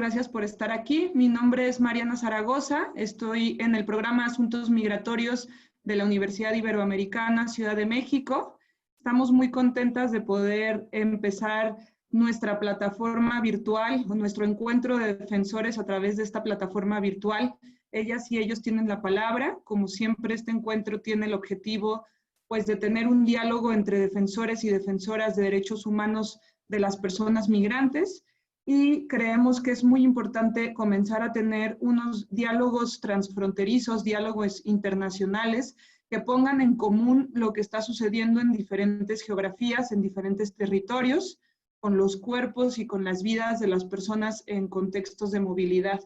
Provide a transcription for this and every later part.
gracias por estar aquí. Mi nombre es Mariana Zaragoza, estoy en el programa Asuntos Migratorios de la Universidad Iberoamericana, Ciudad de México. Estamos muy contentas de poder empezar nuestra plataforma virtual, nuestro encuentro de defensores a través de esta plataforma virtual. Ellas y ellos tienen la palabra. Como siempre, este encuentro tiene el objetivo, pues, de tener un diálogo entre defensores y defensoras de derechos humanos de las personas migrantes, y creemos que es muy importante comenzar a tener unos diálogos transfronterizos, diálogos internacionales, que pongan en común lo que está sucediendo en diferentes geografías, en diferentes territorios, con los cuerpos y con las vidas de las personas en contextos de movilidad.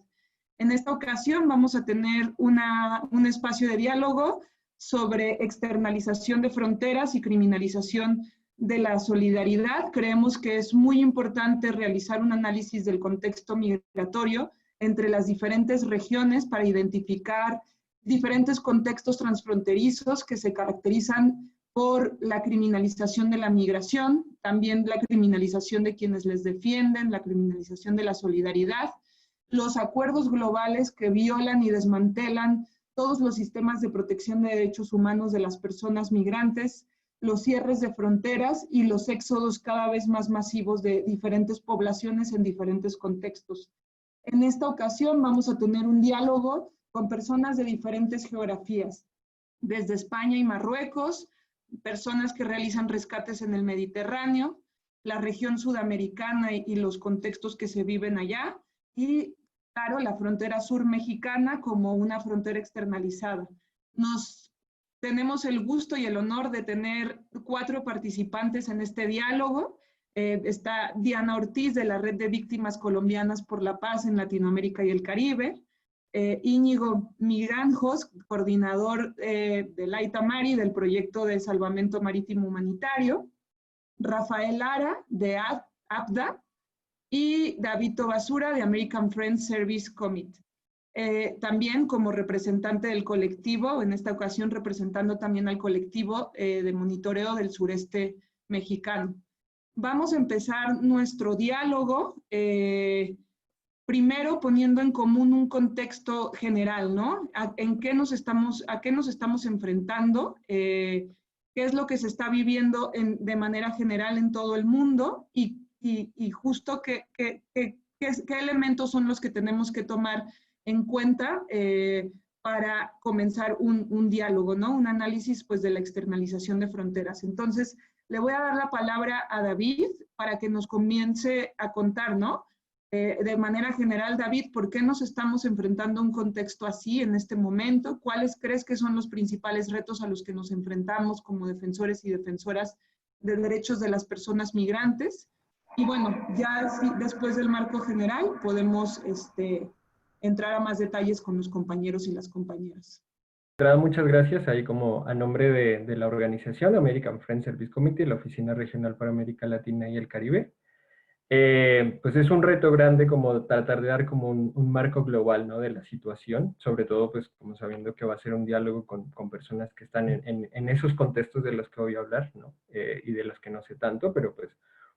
En esta ocasión vamos a tener un espacio de diálogo sobre externalización de fronteras y criminalización de la solidaridad. Creemos que es muy importante realizar un análisis del contexto migratorio entre las diferentes regiones para identificar diferentes contextos transfronterizos que se caracterizan por la criminalización de la migración, también la criminalización de quienes les defienden, la criminalización de la solidaridad, los acuerdos globales que violan y desmantelan todos los sistemas de protección de derechos humanos de las personas migrantes, los cierres de fronteras y los éxodos cada vez más masivos de diferentes poblaciones en diferentes contextos. En esta ocasión vamos a tener un diálogo con personas de diferentes geografías, desde España y Marruecos, personas que realizan rescates en el Mediterráneo, la región sudamericana y los contextos que se viven allá, y claro, la frontera sur mexicana como una frontera externalizada. Tenemos el gusto y el honor de tener 4 participantes en este diálogo. Está Diana Ortiz, de la Red de Víctimas Colombianas por la Paz en Latinoamérica y el Caribe, Íñigo Miranjos, coordinador del Aitamari, del proyecto de salvamento marítimo humanitario, Rafael Lara, de APDA, y David Basura, de American Friends Service Committee. También como representante del colectivo, en esta ocasión representando también al colectivo de monitoreo del sureste mexicano. Vamos a empezar nuestro diálogo, primero poniendo en común un contexto general, ¿no? ¿A qué nos estamos enfrentando? ¿Qué es lo que se está viviendo de manera general en todo el mundo? Y justo qué elementos son los que tenemos que tomar en cuenta para comenzar un diálogo, ¿no? Un análisis, pues, de la externalización de fronteras. Entonces, le voy a dar la palabra a David para que nos comience a contar, ¿no? De manera general, David, ¿por qué nos estamos enfrentando a un contexto así en este momento? ¿Cuáles crees que son los principales retos a los que nos enfrentamos como defensores y defensoras de derechos de las personas migrantes? Y bueno, ya después del marco general podemos entrar a más detalles con los compañeros y las compañeras. Muchas gracias. Ahí como a nombre de la organización American Friends Service Committee, la Oficina Regional para América Latina y el Caribe, pues es un reto grande como tratar de dar como un marco global, ¿no?, de la situación, sobre todo pues como sabiendo que va a ser un diálogo con personas que están en esos contextos de los que voy a hablar, ¿no? Y de los que no sé tanto, pero pues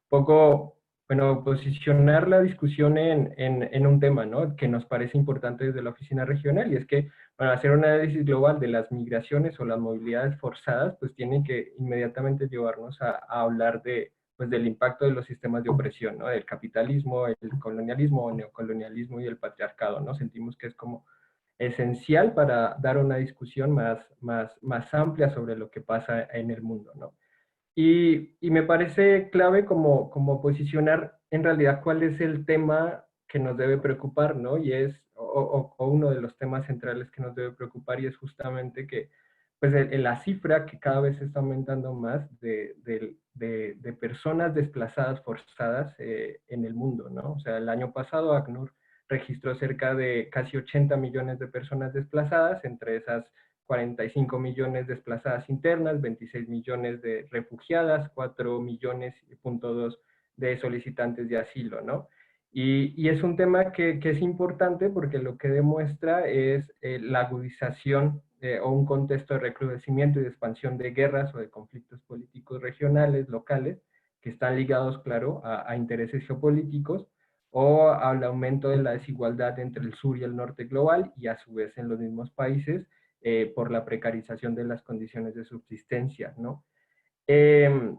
poco, bueno, posicionar la discusión en un tema, ¿no?, que nos parece importante desde la oficina regional, y es que para hacer un análisis global de las migraciones o las movilidades forzadas, pues tienen que inmediatamente llevarnos a hablar pues del impacto de los sistemas de opresión, ¿no?, del capitalismo, el colonialismo, el neocolonialismo y el patriarcado, ¿no? Sentimos que es como esencial para dar una discusión más amplia sobre lo que pasa en el mundo, ¿no? Y me parece clave como posicionar en realidad cuál es el tema que nos debe preocupar, ¿no? Y o uno de los temas centrales que nos debe preocupar, y es justamente que pues la cifra que cada vez está aumentando más de personas desplazadas forzadas en el mundo, ¿no? O sea, el año pasado ACNUR registró cerca de casi 80 millones de personas desplazadas, entre esas 45 millones desplazadas internas, 26 millones de refugiadas, 4 millones y punto 2 de solicitantes de asilo, ¿no? Y es un tema que es importante porque lo que demuestra es la agudización o un contexto de recrudecimiento y de expansión de guerras o de conflictos políticos regionales, locales, que están ligados, claro, a intereses geopolíticos, o al aumento de la desigualdad entre el sur y el norte global, y a su vez en los mismos países, por la precarización de las condiciones de subsistencia, ¿no? Eh,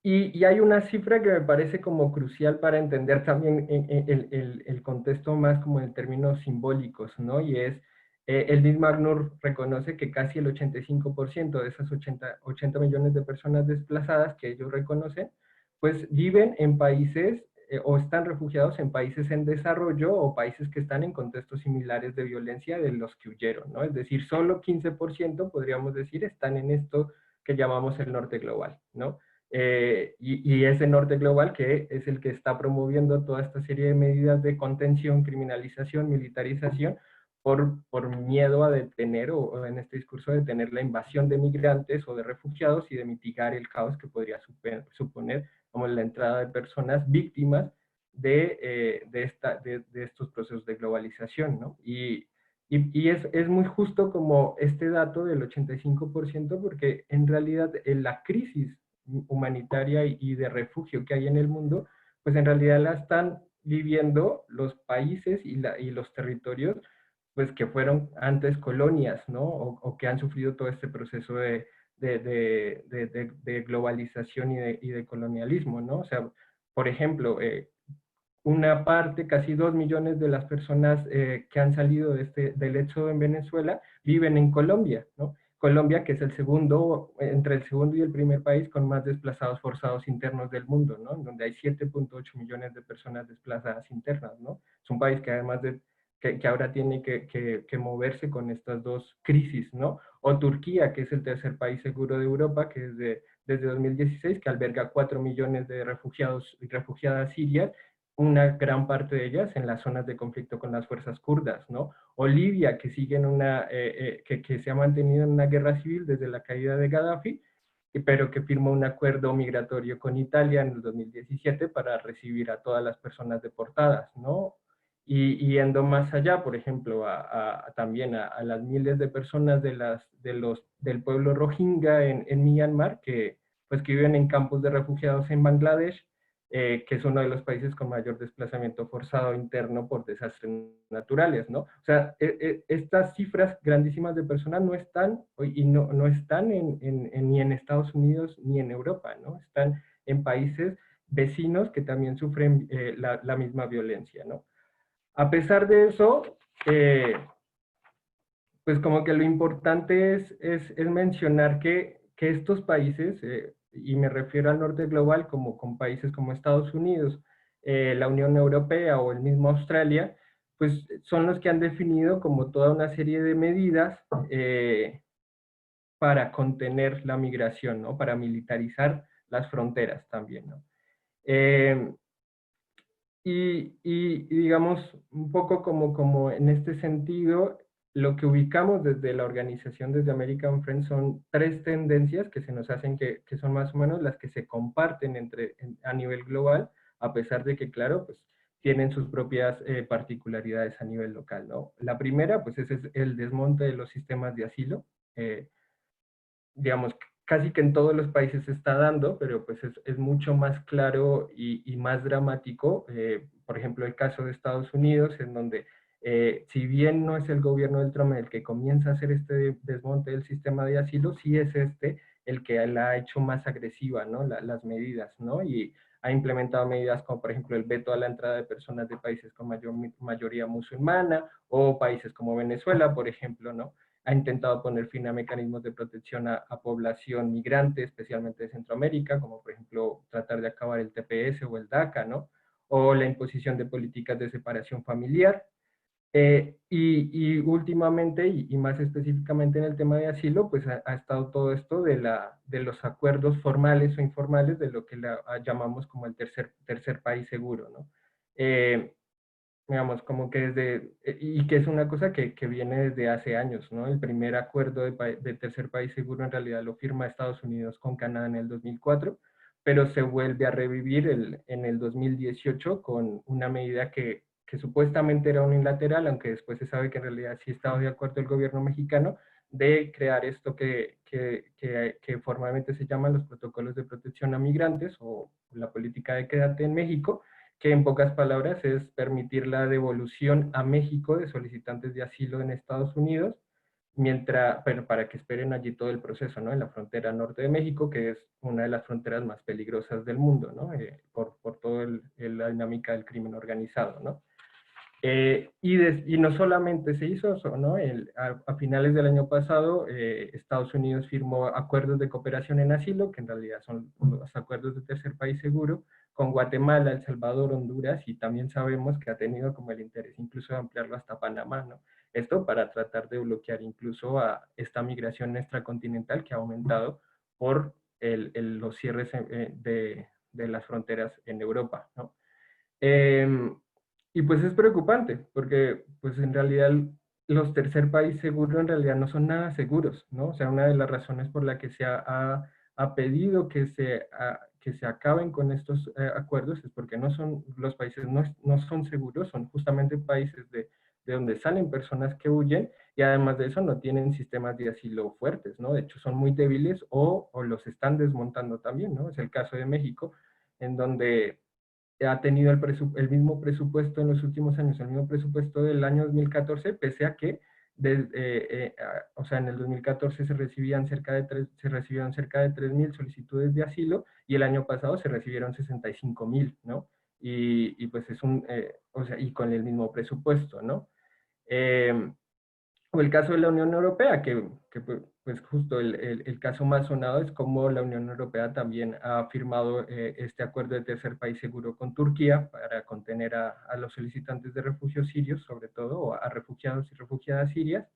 y hay una cifra que me parece como crucial para entender también el contexto más como en términos simbólicos, ¿no? Y es, el mismo ACNUR reconoce que casi el 85% de esas 80 millones de personas desplazadas que ellos reconocen, pues viven en países o están refugiados en países en desarrollo o países que están en contextos similares de violencia de los que huyeron, ¿no? Es decir, solo 15% podríamos decir están en esto que llamamos el norte global, ¿no? Y ese norte global que es el que está promoviendo toda esta serie de medidas de contención, criminalización, militarización, por miedo a detener, o en este discurso, de detener la invasión de migrantes o de refugiados y de mitigar el caos que podría suponer como la entrada de personas víctimas de estos procesos de globalización, ¿no? Y es muy justo como este dato del 85%, porque en realidad la crisis humanitaria y de refugio que hay en el mundo, pues en realidad la están viviendo los países y los territorios, pues que fueron antes colonias, ¿no? O que han sufrido todo este proceso de globalización y de colonialismo, ¿no? O sea, por ejemplo, una parte, casi 2 millones de las personas que han salido del éxodo en Venezuela viven en Colombia, ¿no? Colombia, que es el segundo, entre el segundo y el primer país con más desplazados forzados internos del mundo, ¿no? Donde hay 7.8 millones de personas desplazadas internas, ¿no? Es un país que además que ahora tiene que moverse con estas dos crisis, ¿no? O Turquía, que es el tercer país seguro de Europa, que es desde 2016, que alberga 4 millones de refugiados y refugiadas sirias, una gran parte de ellas en las zonas de conflicto con las fuerzas kurdas, ¿no? O Libia, que sigue en que se ha mantenido en una guerra civil desde la caída de Gaddafi, pero que firmó un acuerdo migratorio con Italia en el 2017 para recibir a todas las personas deportadas, ¿no? Y yendo más allá, por ejemplo, también a las miles de personas del pueblo Rohingya en Myanmar, pues, que viven en campos de refugiados en Bangladesh, que es uno de los países con mayor desplazamiento forzado interno por desastres naturales, ¿no? O sea, estas cifras grandísimas de personas no están, y no están ni en Estados Unidos ni en Europa, ¿no? Están en países vecinos que también sufren la misma violencia, ¿no? A pesar de eso, pues como que lo importante es mencionar que estos países, y me refiero al norte global como con países como Estados Unidos, la Unión Europea o el mismo Australia, pues son los que han definido como toda una serie de medidas para contener la migración, ¿no? Para militarizar las fronteras también, ¿no? Eh, y digamos, un poco como en este sentido, lo que ubicamos desde la organización, desde American Friends, son tres tendencias que se nos hacen que son más o menos las que se comparten a nivel global, a pesar de que, claro, pues tienen sus propias particularidades a nivel local, ¿no? La primera, pues es el desmonte de los sistemas de asilo. Digamos, casi que en todos los países se está dando, pero pues es mucho más claro y más dramático. Por ejemplo, el caso de Estados Unidos, en donde si bien no es el gobierno del Trump el que comienza a hacer este desmonte del sistema de asilo, sí es el que la ha hecho más agresiva, ¿no? Las medidas, ¿no? Y ha implementado medidas como, por ejemplo, el veto a la entrada de personas de países con mayoría musulmana, o países como Venezuela, por ejemplo, ¿no? Ha intentado poner fin a mecanismos de protección a población migrante, especialmente de Centroamérica, como por ejemplo tratar de acabar el TPS o el DACA, ¿no? O la imposición de políticas de separación familiar. Y últimamente, y más específicamente en el tema de asilo, pues ha estado todo esto de los acuerdos formales o informales, de lo que llamamos como el tercer país seguro, ¿no? Digamos, como que y que es una cosa que viene desde hace años, ¿no? El primer acuerdo de tercer país seguro en realidad lo firma Estados Unidos con Canadá en el 2004, pero se vuelve a revivir en el 2018 con una medida que supuestamente era unilateral, aunque después se sabe que en realidad sí estaba de acuerdo el gobierno mexicano, de crear esto que formalmente se llaman los protocolos de protección a migrantes, o la política de quédate en México, que en pocas palabras es permitir la devolución a México de solicitantes de asilo en Estados Unidos, pero para que esperen allí todo el proceso, ¿no? En la frontera norte de México, que es una de las fronteras más peligrosas del mundo, ¿no? Por toda la dinámica del crimen organizado, ¿no? Y no solamente se hizo eso, ¿no? A finales del año pasado, Estados Unidos firmó acuerdos de cooperación en asilo, que en realidad son los acuerdos de tercer país seguro, con Guatemala, El Salvador, Honduras, y también sabemos que ha tenido como el interés incluso de ampliarlo hasta Panamá, ¿no? Esto para tratar de bloquear incluso a esta migración extracontinental que ha aumentado por los cierres de las fronteras en Europa, ¿no? Eh, y pues es preocupante, porque pues en realidad los tercer país seguros en realidad no son nada seguros, ¿no? O sea, una de las razones por la que se ha pedido que se acaben con estos acuerdos es porque los países no son seguros, son justamente países de donde salen personas que huyen y además de eso no tienen sistemas de asilo fuertes, ¿no? De hecho son muy débiles o los están desmontando también, ¿no? Es el caso de México, en donde ha tenido el mismo presupuesto en los últimos años, el mismo presupuesto del año 2014, pese a que, o sea, en el 2014 se recibieron cerca de 3.000 solicitudes de asilo y el año pasado se recibieron 65.000, ¿no? Y pues o sea, y con el mismo presupuesto, ¿no? Eh, o el caso de la Unión Europea, pues justo el caso más sonado es cómo la Unión Europea también ha firmado este acuerdo de tercer país seguro con Turquía para contener a los solicitantes de refugio sirios, sobre todo, o a refugiados y refugiadas sirias.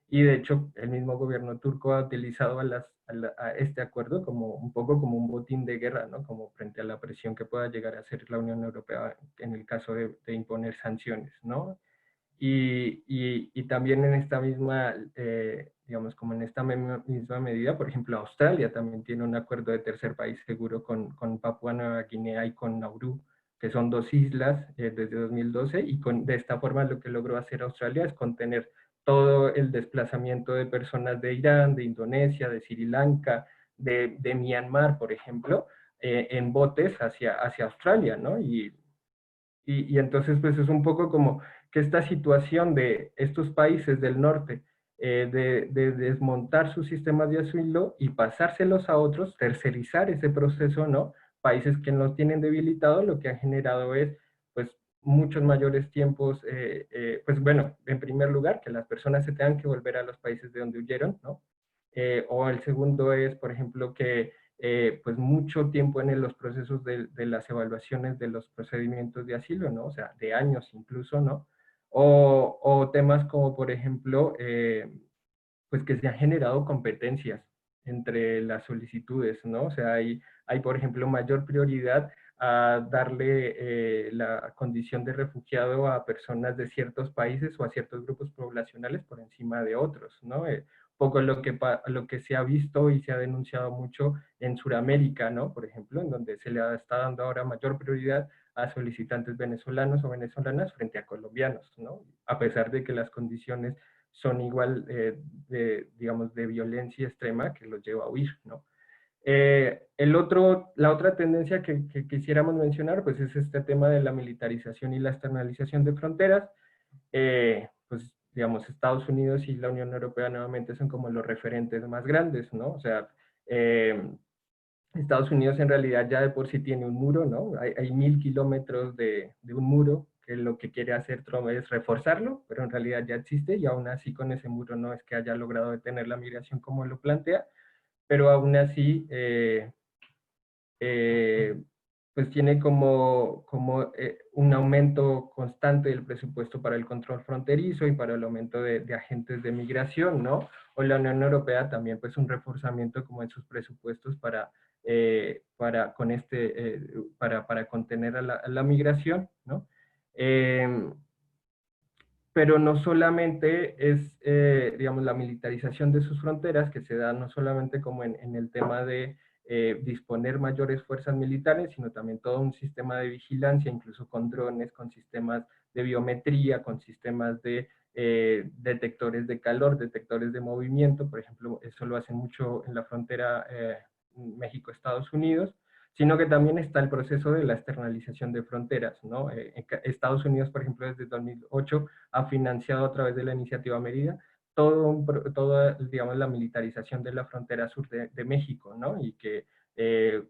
Y de hecho, el mismo gobierno turco ha utilizado a este acuerdo como un poco como un botín de guerra, ¿no? Como frente a la presión que pueda llegar a hacer la Unión Europea en el caso de imponer sanciones, ¿no? Y también en esta misma, digamos, como en esta misma medida, por ejemplo, Australia también tiene un acuerdo de tercer país seguro con Papua Nueva Guinea y con Nauru, que son dos islas desde 2012, y de esta forma lo que logró hacer Australia es contener todo el desplazamiento de personas de Irán, de Indonesia, de Sri Lanka, de Myanmar, por ejemplo, en botes hacia Australia, ¿no? Y entonces, pues es un poco como que esta situación de estos países del norte, de desmontar sus sistemas de asilo y pasárselos a otros, tercerizar ese proceso, ¿no? Países que los tienen debilitados, lo que ha generado es, pues, muchos mayores tiempos, pues bueno, en primer lugar, que las personas se tengan que volver a los países de donde huyeron, ¿no? O el segundo es, por ejemplo, que pues mucho tiempo en los procesos de las evaluaciones de los procedimientos de asilo, ¿no? O sea, de años incluso, ¿no? O temas como, por ejemplo, pues que se han generado competencias entre las solicitudes, ¿no? O sea, hay por ejemplo, mayor prioridad a darle la condición de refugiado a personas de ciertos países o a ciertos grupos poblacionales por encima de otros, ¿no? Poco lo que se ha visto y se ha denunciado mucho en Sudamérica, ¿no? Por ejemplo, en donde se le está dando ahora mayor prioridad a solicitantes venezolanos o venezolanas frente a colombianos, ¿no? A pesar de que las condiciones son igual, digamos, de violencia extrema que los lleva a huir, ¿no? La otra tendencia que quisiéramos mencionar, pues es este tema de la militarización y la externalización de fronteras. Pues, digamos, Estados Unidos y la Unión Europea nuevamente son como los referentes más grandes, ¿no? O sea, Estados Unidos en realidad ya de por sí tiene un muro, ¿no? Hay 1.000 kilómetros de un muro, que lo que quiere hacer Trump es reforzarlo, pero en realidad ya existe y aún así con ese muro no es que haya logrado detener la migración como lo plantea, pero aún así eh, pues tiene como un aumento constante del presupuesto para el control fronterizo y para el aumento de agentes de migración, ¿no? O la Unión Europea también, pues un reforzamiento como en sus presupuestos para contener a la migración, ¿no? Pero no solamente es, digamos, la militarización de sus fronteras, que se da no solamente como en el tema de disponer mayores fuerzas militares, sino también todo un sistema de vigilancia, incluso con drones, con sistemas de biometría, con sistemas de detectores de calor, detectores de movimiento, por ejemplo, eso lo hacen mucho en la frontera México-Estados Unidos, sino que también está el proceso de la externalización de fronteras, ¿no? Estados Unidos, por ejemplo, desde 2008 ha financiado a través de la iniciativa Mérida toda, digamos, la militarización de la frontera sur de México, ¿no? Y que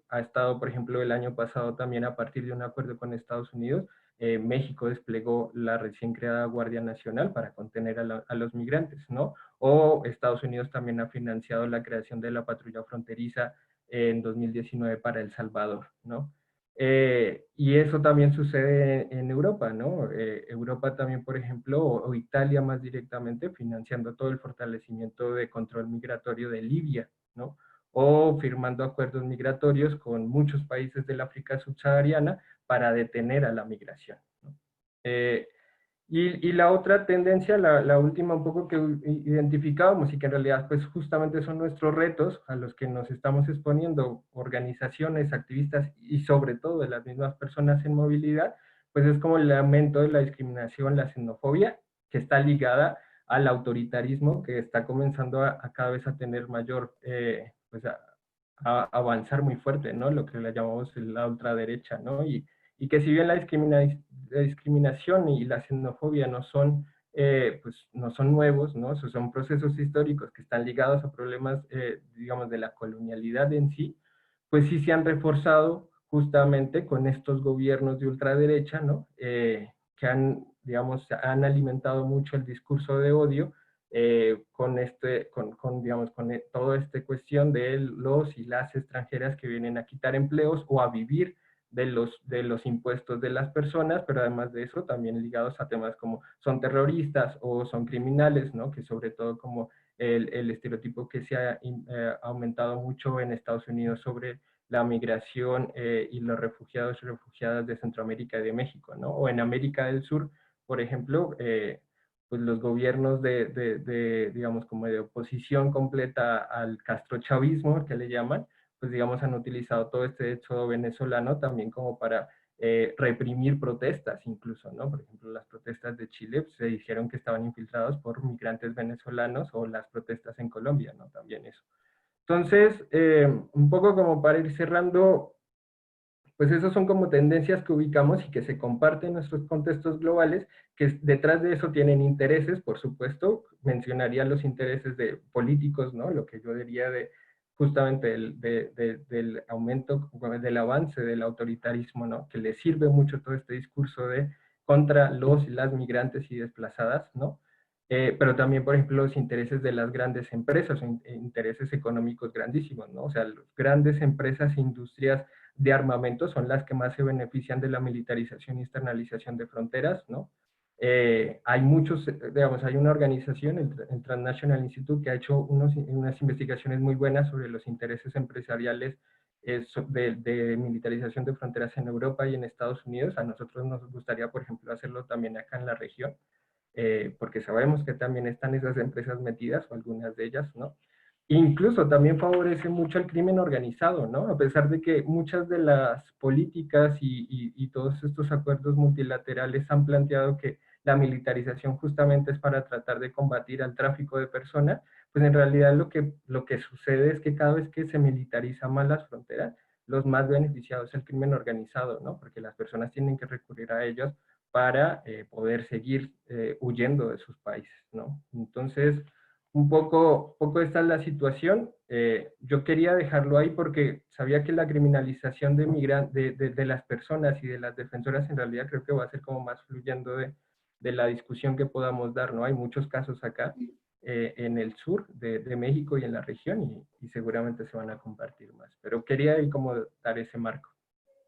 ha estado, por ejemplo, el año pasado también a partir de un acuerdo con Estados Unidos, México desplegó la recién creada Guardia Nacional para contener a los migrantes, ¿no? O Estados Unidos también ha financiado la creación de la patrulla fronteriza en 2019 para El Salvador, ¿no? Y eso también sucede en Europa, ¿no? Europa también, por ejemplo, o Italia más directamente, financiando todo el fortalecimiento de control migratorio de Libia, ¿no? O firmando acuerdos migratorios con muchos países del África subsahariana para detener a la migración, ¿no? Y la otra tendencia, la última un poco que identificábamos y que en realidad pues justamente son nuestros retos a los que nos estamos exponiendo organizaciones, activistas y sobre todo de las mismas personas en movilidad, pues es como el aumento de la discriminación, la xenofobia, que está ligada al autoritarismo que está comenzando a cada vez a tener mayor, pues a avanzar muy fuerte, ¿no? Lo que le llamamos la ultraderecha, ¿no? Y que si bien la discriminación y la xenofobia no son, pues no son nuevos, ¿no? Esos son procesos históricos que están ligados a problemas, digamos, de la colonialidad en sí, pues sí se han reforzado justamente con estos gobiernos de ultraderecha, ¿no? Que han, digamos, han alimentado mucho el discurso de odio digamos, con toda esta cuestión de los y las extranjeras que vienen a quitar empleos o a vivir de los impuestos de las personas, pero además de eso también ligados a temas como son terroristas o son criminales, ¿no? Que sobre todo como el estereotipo que se ha aumentado mucho en Estados Unidos sobre la migración y los refugiados y refugiadas de Centroamérica y de México, ¿no? O en América del Sur, por ejemplo, pues los gobiernos digamos, como de oposición completa al castrochavismo, que le llaman, pues digamos han utilizado todo este éxodo venezolano también como para reprimir protestas incluso, ¿no? Por ejemplo, las protestas de Chile pues, se dijeron que estaban infiltrados por migrantes venezolanos o las protestas en Colombia, ¿no? También eso. Entonces, un poco como para ir cerrando, pues esas son como tendencias que ubicamos y que se comparten en nuestros contextos globales, que detrás de eso tienen intereses, por supuesto, mencionaría los intereses de políticos, ¿no? Lo que yo diría de justamente del aumento, del avance del autoritarismo, ¿no? Que le sirve mucho todo este discurso de contra los y las migrantes y desplazadas, ¿no? Pero también, por ejemplo, los intereses de las grandes empresas, intereses económicos grandísimos, ¿no? O sea, las grandes empresas e industrias de armamento son las que más se benefician de la militarización y externalización de fronteras, ¿no? Hay muchos, digamos, hay una organización, el Transnational Institute, que ha hecho unas investigaciones muy buenas sobre los intereses empresariales de militarización de fronteras en Europa y en Estados Unidos. A nosotros nos gustaría, por ejemplo, hacerlo también acá en la región, porque sabemos que también están esas empresas metidas, o algunas de ellas, ¿no? Incluso también favorece mucho el crimen organizado, ¿no? A pesar de que muchas de las políticas y todos estos acuerdos multilaterales han planteado que la militarización justamente es para tratar de combatir al tráfico de personas, pues en realidad lo que sucede es que cada vez que se militariza más las fronteras, los más beneficiados es el crimen organizado, ¿no? Porque las personas tienen que recurrir a ellos para poder seguir huyendo de sus países, ¿no? Entonces, poco esta es la situación. Yo quería dejarlo ahí porque sabía que la criminalización de las personas y de las defensoras en realidad creo que va a ser como más fluyendo de la discusión que podamos dar, ¿no? Hay muchos casos acá en el sur de México y en la región y seguramente se van a compartir más. Pero quería ahí como dar ese marco.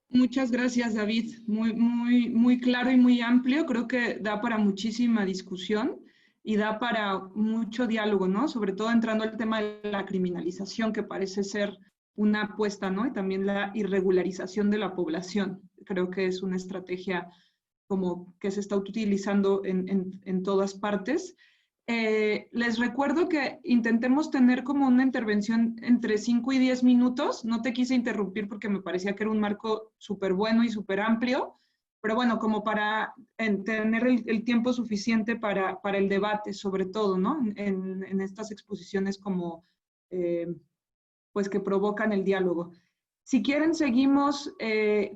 Muchas gracias, David. Muy claro y muy amplio. Creo que da para muchísima discusión y da para mucho diálogo, ¿no? Sobre todo entrando al tema de la criminalización, que parece ser una apuesta, ¿no? Y también la irregularización de la población. Creo que es una estrategia como que se está utilizando en todas partes. Les recuerdo que intentemos tener como una intervención entre 5 y 10 minutos. No te quise interrumpir porque me parecía que era un marco súper bueno y súper amplio, pero bueno, como para tener el tiempo suficiente para el debate, sobre todo, ¿no? En estas exposiciones como, pues, que provocan el diálogo. Si quieren, seguimos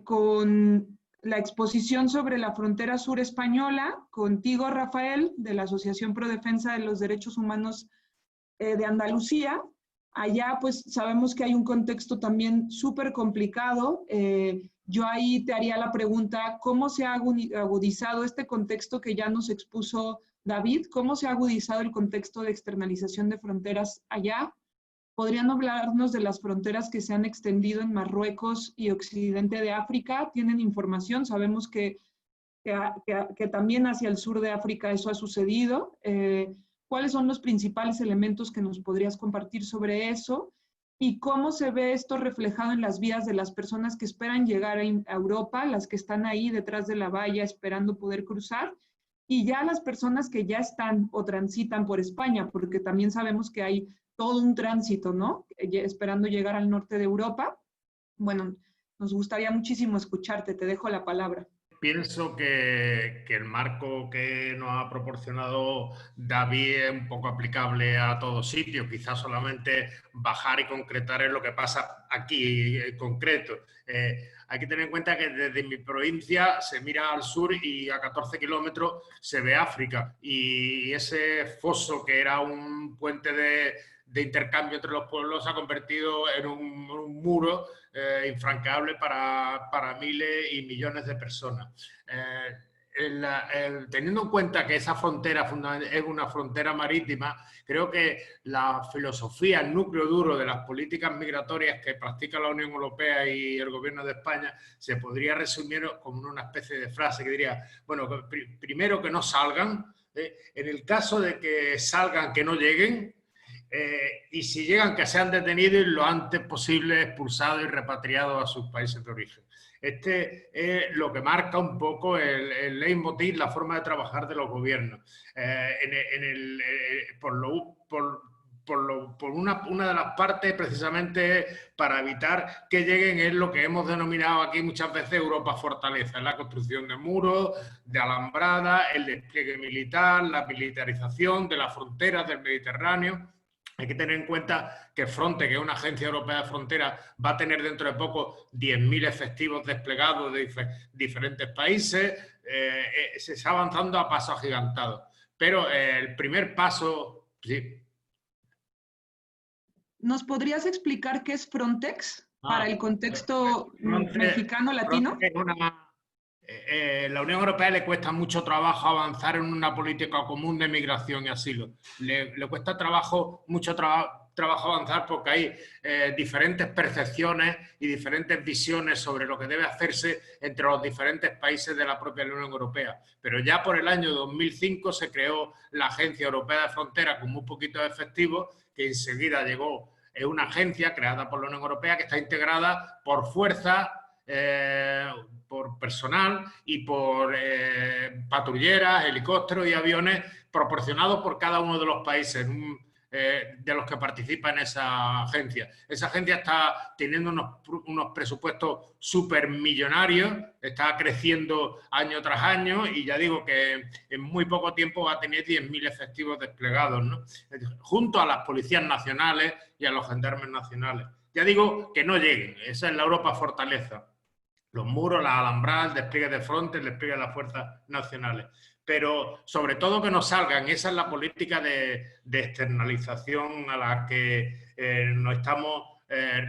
con la exposición sobre la frontera sur española. Contigo, Rafael, de la Asociación Pro Defensa de los Derechos Humanos de Andalucía. Allá, pues, sabemos que hay un contexto también súper complicado. Yo ahí te haría la pregunta, ¿cómo se ha agudizado este contexto que ya nos expuso David? ¿Cómo se ha agudizado el contexto de externalización de fronteras allá? ¿Podrían hablarnos de las fronteras que se han extendido en Marruecos y Occidente de África? ¿Tienen información? Sabemos que también hacia el sur de África eso ha sucedido. ¿Cuáles son los principales elementos que nos podrías compartir sobre eso? ¿Y cómo se ve esto reflejado en las vidas de las personas que esperan llegar a Europa, las que están ahí detrás de la valla esperando poder cruzar? Y ya las personas que ya están o transitan por España, porque también sabemos que hay todo un tránsito, ¿no? Esperando llegar al norte de Europa. Bueno, nos gustaría muchísimo escucharte. Te dejo la palabra. Pienso que el marco que nos ha proporcionado David es un poco aplicable a todos sitios, quizás solamente bajar y concretar en lo que pasa aquí en concreto. Hay que tener en cuenta que desde mi provincia se mira al sur y a 14 kilómetros se ve África, y ese foso que era un puente de intercambio entre los pueblos se ha convertido en un muro infranqueable para miles y millones de personas. Teniendo en cuenta que esa frontera es una frontera marítima, creo que la filosofía, el núcleo duro de las políticas migratorias que practica la Unión Europea y el Gobierno de España se podría resumir como una especie de frase que diría, bueno, primero que no salgan, en el caso de que salgan, que no lleguen, y si llegan, que sean detenidos y lo antes posible expulsados y repatriados a sus países de origen. Este es lo que marca un poco el leitmotiv, la forma de trabajar de los gobiernos. Por una de las partes, precisamente para evitar que lleguen, es lo que hemos denominado aquí muchas veces Europa Fortaleza, la construcción de muros, de alambradas, el despliegue militar, la militarización de las fronteras del Mediterráneo. Hay que tener en cuenta que Frontex, que es una agencia europea de fronteras, va a tener dentro de poco 10.000 efectivos desplegados de diferentes países. Se está avanzando a pasos agigantados. Pero el primer paso, sí. ¿Nos podrías explicar qué es Frontex para el contexto mexicano, latino? La Unión Europea le cuesta mucho trabajo avanzar en una política común de migración y asilo. Le cuesta mucho trabajo avanzar porque hay diferentes percepciones y diferentes visiones sobre lo que debe hacerse entre los diferentes países de la propia Unión Europea. Pero ya por el año 2005 se creó la Agencia Europea de Fronteras con muy poquitos efectivos, que enseguida llegó. Es una agencia creada por la Unión Europea que está integrada por fuerza, por personal y por patrulleras, helicópteros y aviones proporcionados por cada uno de los países de los que participa en esa agencia. Esa agencia está teniendo unos presupuestos supermillonarios, está creciendo año tras año y ya digo que en muy poco tiempo va a tener 10.000 efectivos desplegados, ¿no? Junto a las policías nacionales y a los gendarmes nacionales. Ya digo que no lleguen, esa es la Europa Fortaleza. Los muros, las alambradas, el despliegue de Frontex, el despliegue de las fuerzas nacionales. Pero sobre todo que no salgan, esa es la política de externalización a la que nos estamos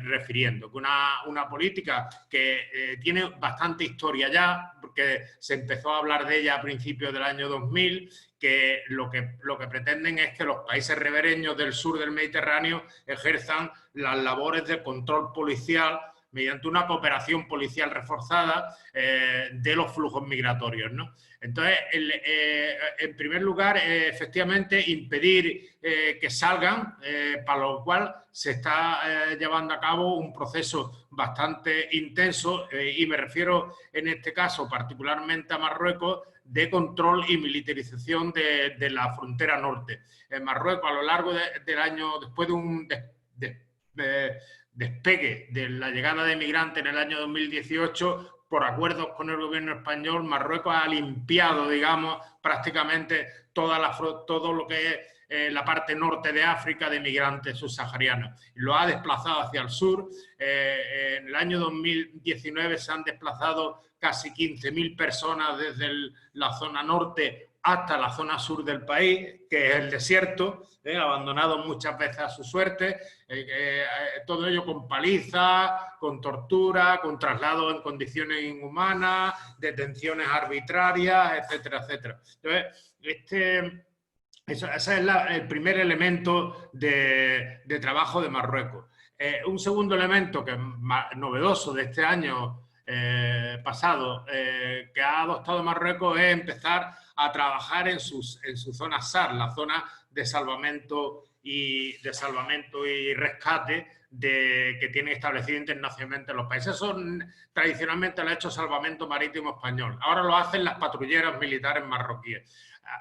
refiriendo. Una política que tiene bastante historia ya, porque se empezó a hablar de ella a principios del año 2000, que lo que pretenden es que los países ribereños del sur del Mediterráneo ejerzan las labores de control policial mediante una cooperación policial reforzada de los flujos migratorios, ¿no? Entonces, en primer lugar, efectivamente, impedir que salgan, para lo cual se está llevando a cabo un proceso bastante intenso, y me refiero en este caso particularmente a Marruecos, de control y militarización de la frontera norte. En Marruecos, a lo largo del año, después de un despegue de la llegada de migrantes en el año 2018, por acuerdos con el gobierno español, Marruecos ha limpiado, digamos, prácticamente todo lo que es la parte norte de África de migrantes subsaharianos. Lo ha desplazado hacia el sur. En el año 2019 se han desplazado casi 15.000 personas desde la zona norte hasta la zona sur del país, que es el desierto, abandonado muchas veces a su suerte, todo ello con palizas, con tortura, con traslados en condiciones inhumanas, detenciones arbitrarias, etcétera, etcétera. Entonces, ese es el primer elemento de trabajo de Marruecos. Un segundo elemento que es novedoso de este año pasado que ha adoptado Marruecos es empezar a trabajar en su zona SAR, la zona de salvamento y rescate que tienen establecido internacionalmente los países. Eso tradicionalmente lo ha hecho Salvamento Marítimo Español. Ahora lo hacen las patrulleras militares marroquíes.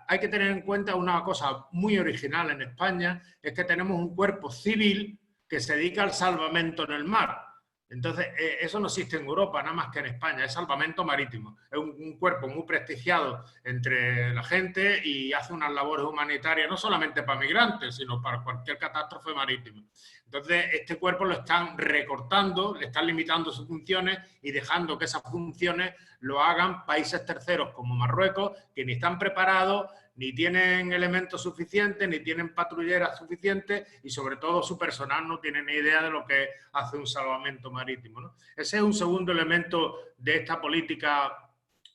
Hay que tener en cuenta una cosa muy original en España, es que tenemos un cuerpo civil que se dedica al salvamento en el mar. Entonces, eso no existe en Europa, nada más que en España, es salvamento marítimo. Es un cuerpo muy prestigiado entre la gente y hace unas labores humanitarias, no solamente para migrantes, sino para cualquier catástrofe marítima. Entonces, este cuerpo lo están recortando, le están limitando sus funciones y dejando que esas funciones lo hagan países terceros como Marruecos, que ni están preparados, ni tienen elementos suficientes, ni tienen patrulleras suficientes y sobre todo su personal no tiene ni idea de lo que hace un salvamento marítimo, ¿no? Ese es un segundo elemento de esta política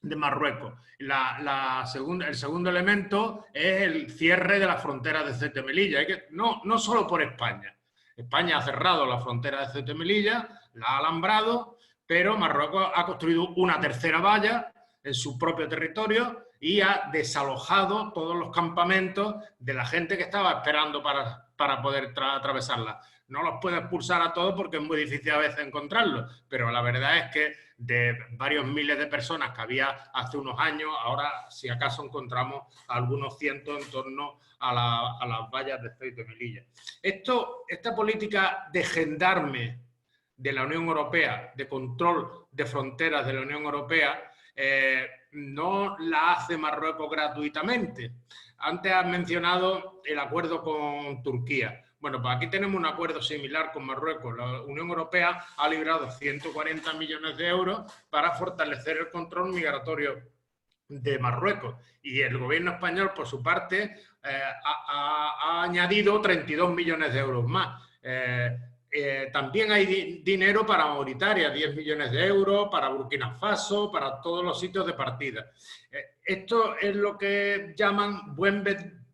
de Marruecos. El segundo elemento es el cierre de la frontera de Ceuta y Melilla. No solo por España. España ha cerrado la frontera de Ceuta y Melilla, la ha alambrado, pero Marruecos ha construido una tercera valla en su propio territorio y ha desalojado todos los campamentos de la gente que estaba esperando para poder atravesarla. No los puede expulsar a todos porque es muy difícil a veces encontrarlos, pero la verdad es que de varios miles de personas que había hace unos años, ahora si acaso encontramos algunos cientos en torno a las vallas de Ceuta y Melilla. Esta política de gendarme de la Unión Europea, de control de fronteras de la Unión Europea, no la hace Marruecos gratuitamente. Antes has mencionado el acuerdo con Turquía. Bueno, pues aquí tenemos un acuerdo similar con Marruecos. La Unión Europea ha librado 140 millones de euros para fortalecer el control migratorio de Marruecos. Y el gobierno español, por su parte, ha añadido 32 millones de euros más. También hay dinero para Mauritania, 10 millones de euros, para Burkina Faso, para todos los sitios de partida. Esto es lo que llaman buen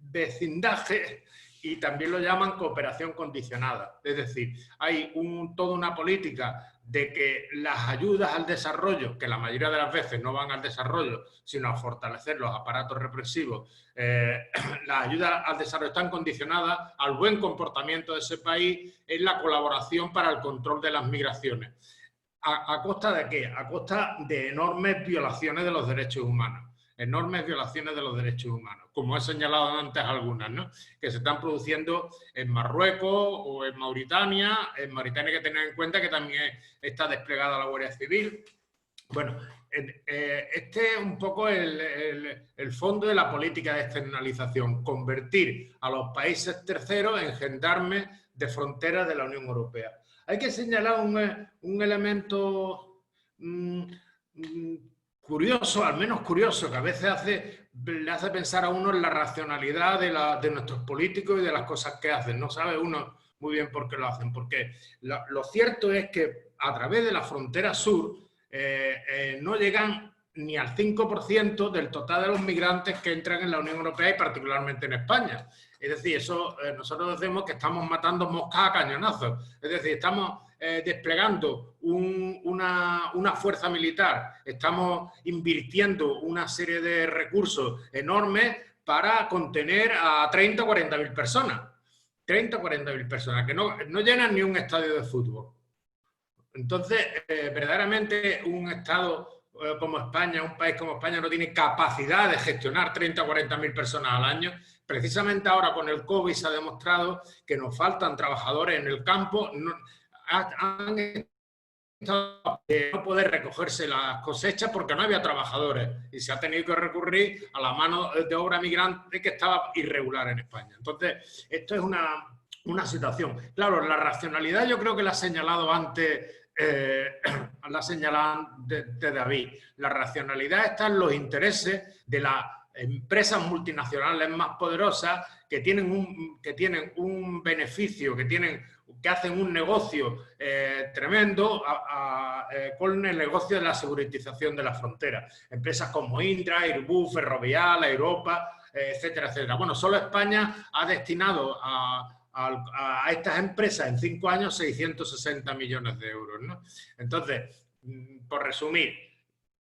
vecindaje y también lo llaman cooperación condicionada. Es decir, hay toda una política de que las ayudas al desarrollo, que la mayoría de las veces no van al desarrollo, sino a fortalecer los aparatos represivos, las ayudas al desarrollo están condicionadas al buen comportamiento de ese país en la colaboración para el control de las migraciones. ¿A costa de qué? A costa de enormes violaciones de los derechos humanos. Enormes violaciones de los derechos humanos, como he señalado antes algunas, ¿no? Que se están produciendo en Marruecos o en Mauritania. En Mauritania hay que tener en cuenta que también está desplegada la Guardia Civil. Bueno, este es un poco el fondo de la política de externalización, convertir a los países terceros en gendarmes de fronteras de la Unión Europea. Hay que señalar un elemento curioso, al menos curioso, que a veces le hace pensar a uno en la racionalidad de nuestros políticos y de las cosas que hacen. No sabe uno muy bien por qué lo hacen, porque lo cierto es que a través de la frontera sur no llegan ni al 5% del total de los migrantes que entran en la Unión Europea y particularmente en España. Es decir, eso nosotros decimos que estamos matando moscas a cañonazos. Es decir, estamos desplegando una fuerza militar, estamos invirtiendo una serie de recursos enormes para contener a 30 o 40 mil personas. 30 o 40 mil personas que no llenan ni un estadio de fútbol. Entonces, verdaderamente un Estado como España, un país como España no tiene capacidad de gestionar 30 o 40 mil personas al año. Precisamente ahora con el COVID se ha demostrado que nos faltan trabajadores en el campo. Han de no poder recogerse las cosechas porque no había trabajadores y se ha tenido que recurrir a la mano de obra migrante que estaba irregular en España. Entonces, esto es una situación. Claro, la racionalidad yo creo que la ha señalado antes, la ha señalado de David. La racionalidad está en los intereses de las empresas multinacionales más poderosas que tienen un beneficio, que hacen un negocio tremendo con el negocio de la seguritización de la frontera. Empresas como Indra, Airbus, Ferrovial, Europa, etcétera, etcétera. Bueno, solo España ha destinado a estas empresas en 5 años 660 millones de euros, ¿no? Entonces, por resumir,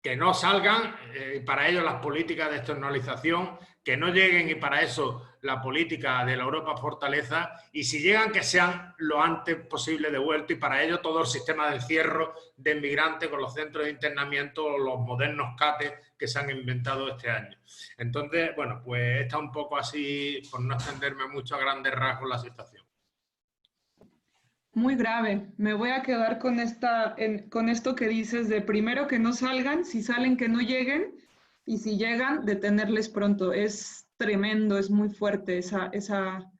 que no salgan, para ello las políticas de externalización, que no lleguen, y para eso la política de la Europa Fortaleza, y si llegan que sean lo antes posible devueltos, y para ello todo el sistema de encierro de inmigrantes con los centros de internamiento o los modernos CATES que se han inventado este año. Entonces, bueno, pues está un poco así, por no extenderme mucho, a grandes rasgos la situación. Muy grave. Me voy a quedar con esto que dices de primero que no salgan, si salen que no lleguen, y si llegan, detenerles pronto. Es tremendo, es muy fuerte esa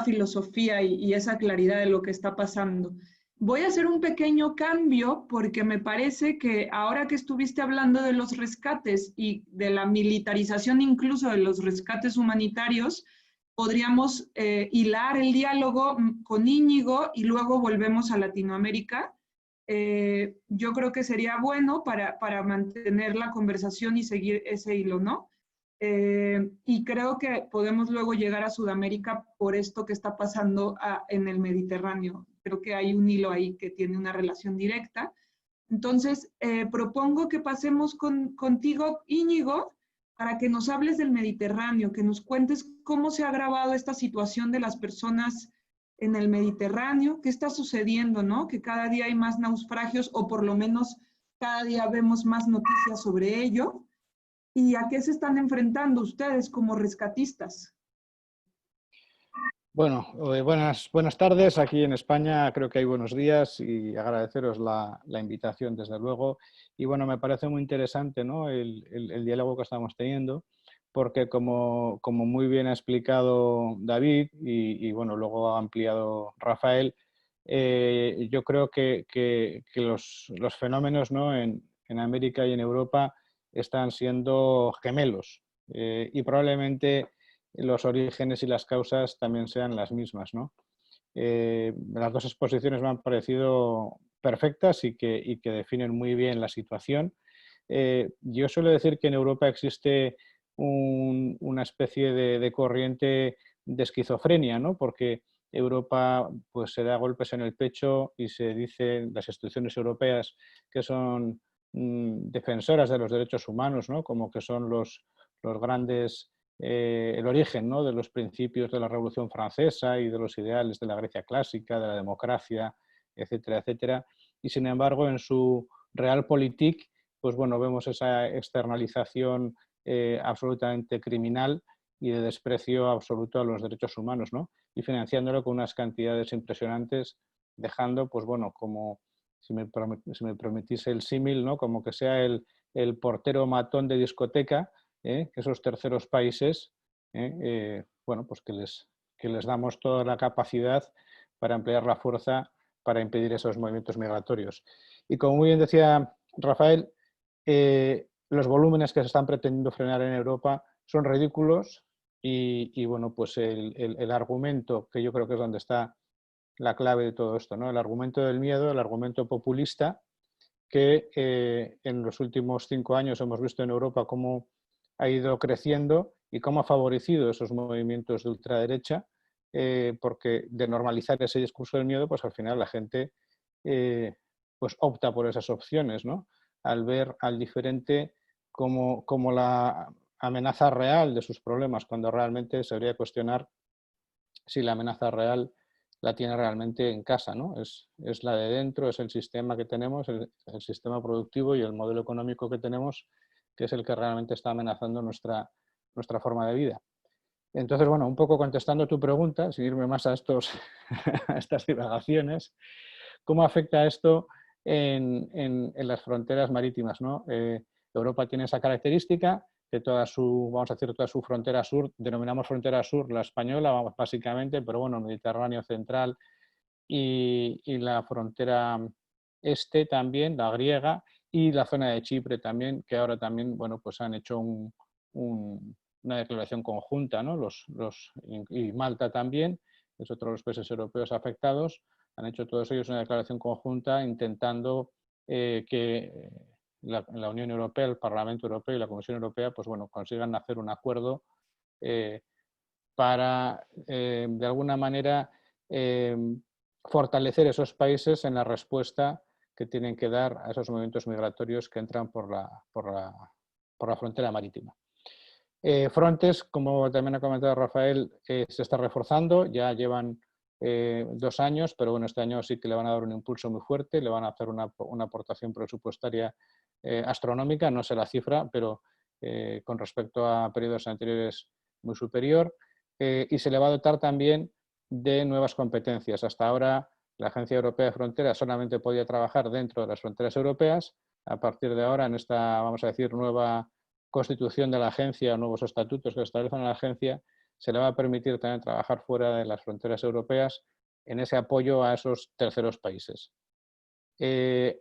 filosofía y esa claridad de lo que está pasando. Voy a hacer un pequeño cambio porque me parece que ahora que estuviste hablando de los rescates y de la militarización incluso de los rescates humanitarios, podríamos hilar el diálogo con Íñigo y luego volvemos a Latinoamérica. Yo creo que sería bueno para mantener la conversación y seguir ese hilo, ¿no? Y creo que podemos luego llegar a Sudamérica por esto que está pasando en el Mediterráneo. Creo que hay un hilo ahí que tiene una relación directa. Entonces, propongo que pasemos contigo, Íñigo, para que nos hables del Mediterráneo, que nos cuentes cómo se ha agravado esta situación de las personas en el Mediterráneo, qué está sucediendo, ¿no? Que cada día hay más naufragios, o por lo menos cada día vemos más noticias sobre ello. ¿Y a qué se están enfrentando ustedes como rescatistas? Bueno, buenas tardes. Aquí en España creo que hay buenos días y agradeceros la invitación, desde luego. Y bueno, me parece muy interesante, ¿no?, el diálogo que estamos teniendo, porque como muy bien ha explicado David y bueno, luego ha ampliado Rafael, yo creo que los fenómenos, ¿no?, en América y en Europa están siendo gemelos y probablemente los orígenes y las causas también sean las mismas, ¿no? Las dos exposiciones me han parecido perfectas y que definen muy bien la situación. Yo suelo decir que en Europa existe una especie de corriente de esquizofrenia, ¿no? Porque Europa pues, se da golpes en el pecho y se dice, las instituciones europeas, que son defensoras de los derechos humanos, ¿no?, como que son los grandes, el origen, ¿no?, de los principios de la Revolución Francesa y de los ideales de la Grecia clásica, de la democracia, etcétera, etcétera. Y sin embargo, en su realpolitik, pues bueno, vemos esa externalización absolutamente criminal y de desprecio absoluto a los derechos humanos, ¿no?, y financiándolo con unas cantidades impresionantes, dejando, pues bueno, como si me permitís el símil, ¿no?, como que sea el portero matón de discoteca, que esos terceros países, bueno, pues que les damos toda la capacidad para emplear la fuerza para impedir esos movimientos migratorios. Y como muy bien decía Rafael, los volúmenes que se están pretendiendo frenar en Europa son ridículos y bueno, pues el argumento, que yo creo que es donde está la clave de todo esto, ¿no?, el argumento del miedo, el argumento populista, que en los últimos 5 años hemos visto en Europa cómo ha ido creciendo y cómo ha favorecido esos movimientos de ultraderecha, porque de normalizar ese discurso del miedo, pues al final la gente pues opta por esas opciones, ¿no?, al ver al diferente como la amenaza real de sus problemas, cuando realmente se debería cuestionar si la amenaza real la tiene realmente en casa, ¿no? Es la de dentro, es el sistema que tenemos, el sistema productivo y el modelo económico que tenemos, que es el que realmente está amenazando nuestra forma de vida. Entonces, bueno, un poco contestando tu pregunta, sin irme más a estas divagaciones, ¿cómo afecta esto en las fronteras marítimas, ¿no? Europa tiene esa característica de toda su, vamos a decir, toda su frontera sur, denominamos frontera sur la española, vamos, básicamente, pero bueno, el Mediterráneo central y la frontera este también, la griega, y la zona de Chipre también, que ahora también, bueno, pues han hecho una declaración conjunta, ¿no? Y Malta también, es otro de los países europeos afectados, han hecho todos ellos una declaración conjunta intentando que la Unión Europea, el Parlamento Europeo y la Comisión Europea, pues bueno, consigan hacer un acuerdo para, de alguna manera, fortalecer esos países en la respuesta que tienen que dar a esos movimientos migratorios que entran por la frontera marítima. Frontex, como también ha comentado Rafael, se está reforzando, ya llevan 2 años, pero bueno, este año sí que le van a dar un impulso muy fuerte, le van a hacer una aportación presupuestaria astronómica, no sé la cifra, pero con respecto a periodos anteriores muy superior, y se le va a dotar también de nuevas competencias. Hasta ahora la Agencia Europea de Fronteras solamente podía trabajar dentro de las fronteras europeas. A partir de ahora, en esta, vamos a decir, nueva constitución de la agencia, nuevos estatutos que establecen a la agencia, se le va a permitir también trabajar fuera de las fronteras europeas en ese apoyo a esos terceros países.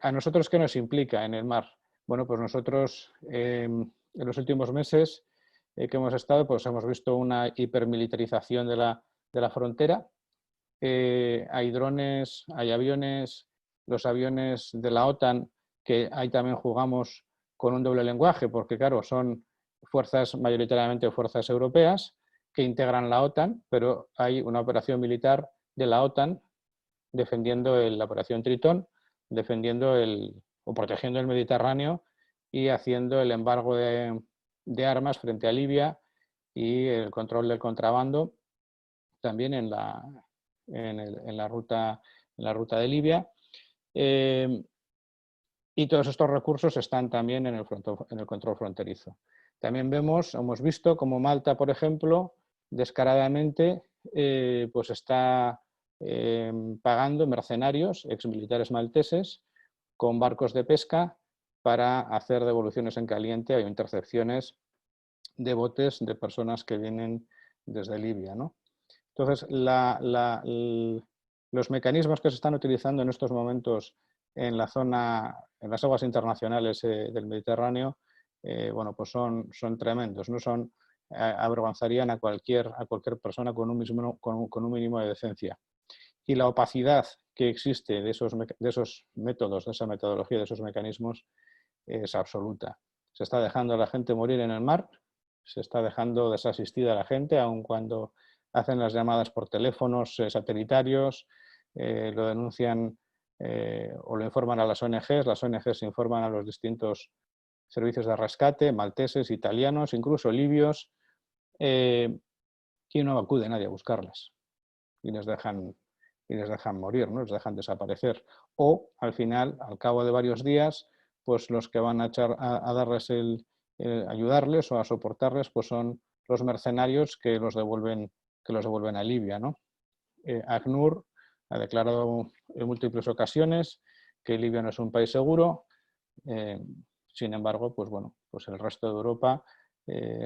¿A nosotros qué nos implica en el mar? Bueno, pues nosotros en los últimos meses que hemos estado, pues hemos visto una hipermilitarización de la frontera. Hay drones, hay aviones, los aviones de la OTAN, que ahí también jugamos con un doble lenguaje, porque claro, son fuerzas, mayoritariamente fuerzas europeas, que integran la OTAN, pero hay una operación militar de la OTAN defendiendo la operación Tritón, defendiendo o protegiendo el Mediterráneo y haciendo el embargo de armas frente a Libia y el control del contrabando también en la ruta de Libia. Y todos estos recursos están también en el control fronterizo. También hemos visto como Malta, por ejemplo, descaradamente pues está pagando mercenarios, exmilitares malteses, con barcos de pesca para hacer devoluciones en caliente o intercepciones de botes de personas que vienen desde Libia, ¿no? Entonces, los mecanismos que se están utilizando en estos momentos en la zona, en las aguas internacionales del Mediterráneo, bueno, pues son tremendos, ¿no? Avergonzarían a cualquier persona con un mínimo de decencia. Y la opacidad que existe de esos métodos, de esa metodología, de esos mecanismos, es absoluta. Se está dejando a la gente morir en el mar, se está dejando desasistida a la gente, aun cuando hacen las llamadas por teléfonos satelitarios, lo denuncian o lo informan a las ONGs informan a los distintos servicios de rescate, malteses, italianos, incluso libios, y no acude nadie a buscarlas y les dejan morir, ¿no? Les dejan desaparecer. O al final, al cabo de varios días, pues los que van a darles ayudarles o a soportarles, pues son los mercenarios que los devuelven a Libia, ¿no? ACNUR ha declarado en múltiples ocasiones que Libia no es un país seguro. Sin embargo, pues bueno, pues el resto de Europa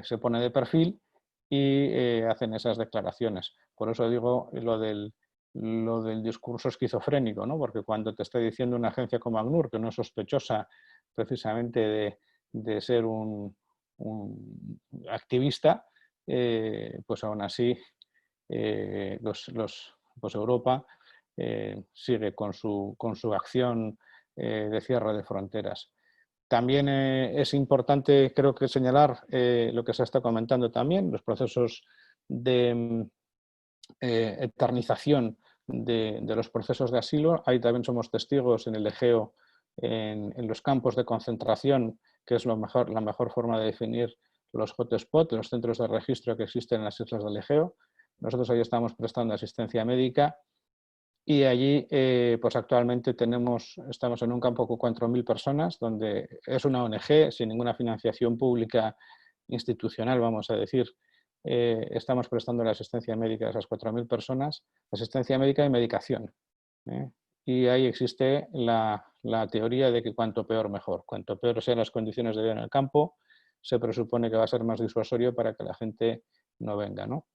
se pone de perfil y hacen esas declaraciones. Por eso digo lo del discurso esquizofrénico, ¿no? Porque cuando te está diciendo una agencia como ACNUR, que no es sospechosa precisamente de ser un activista, pues aún así pues Europa sigue con su acción de cierre de fronteras. También es importante, creo que señalar lo que se está comentando también, los procesos de eternización de los procesos de asilo. Ahí también somos testigos en el Egeo, en los campos de concentración, que es la mejor forma de definir los hotspots, los centros de registro que existen en las islas del Egeo. Nosotros ahí estamos prestando asistencia médica y allí pues actualmente estamos en un campo con 4.000 personas, donde es una ONG sin ninguna financiación pública institucional, vamos a decir. Estamos prestando la asistencia médica a esas 4.000 personas, asistencia médica y medicación. Y ahí existe la la teoría de que cuanto peor mejor. Cuanto peor sean las condiciones de vida en el campo, se presupone que va a ser más disuasorio para que la gente no venga, ¿no?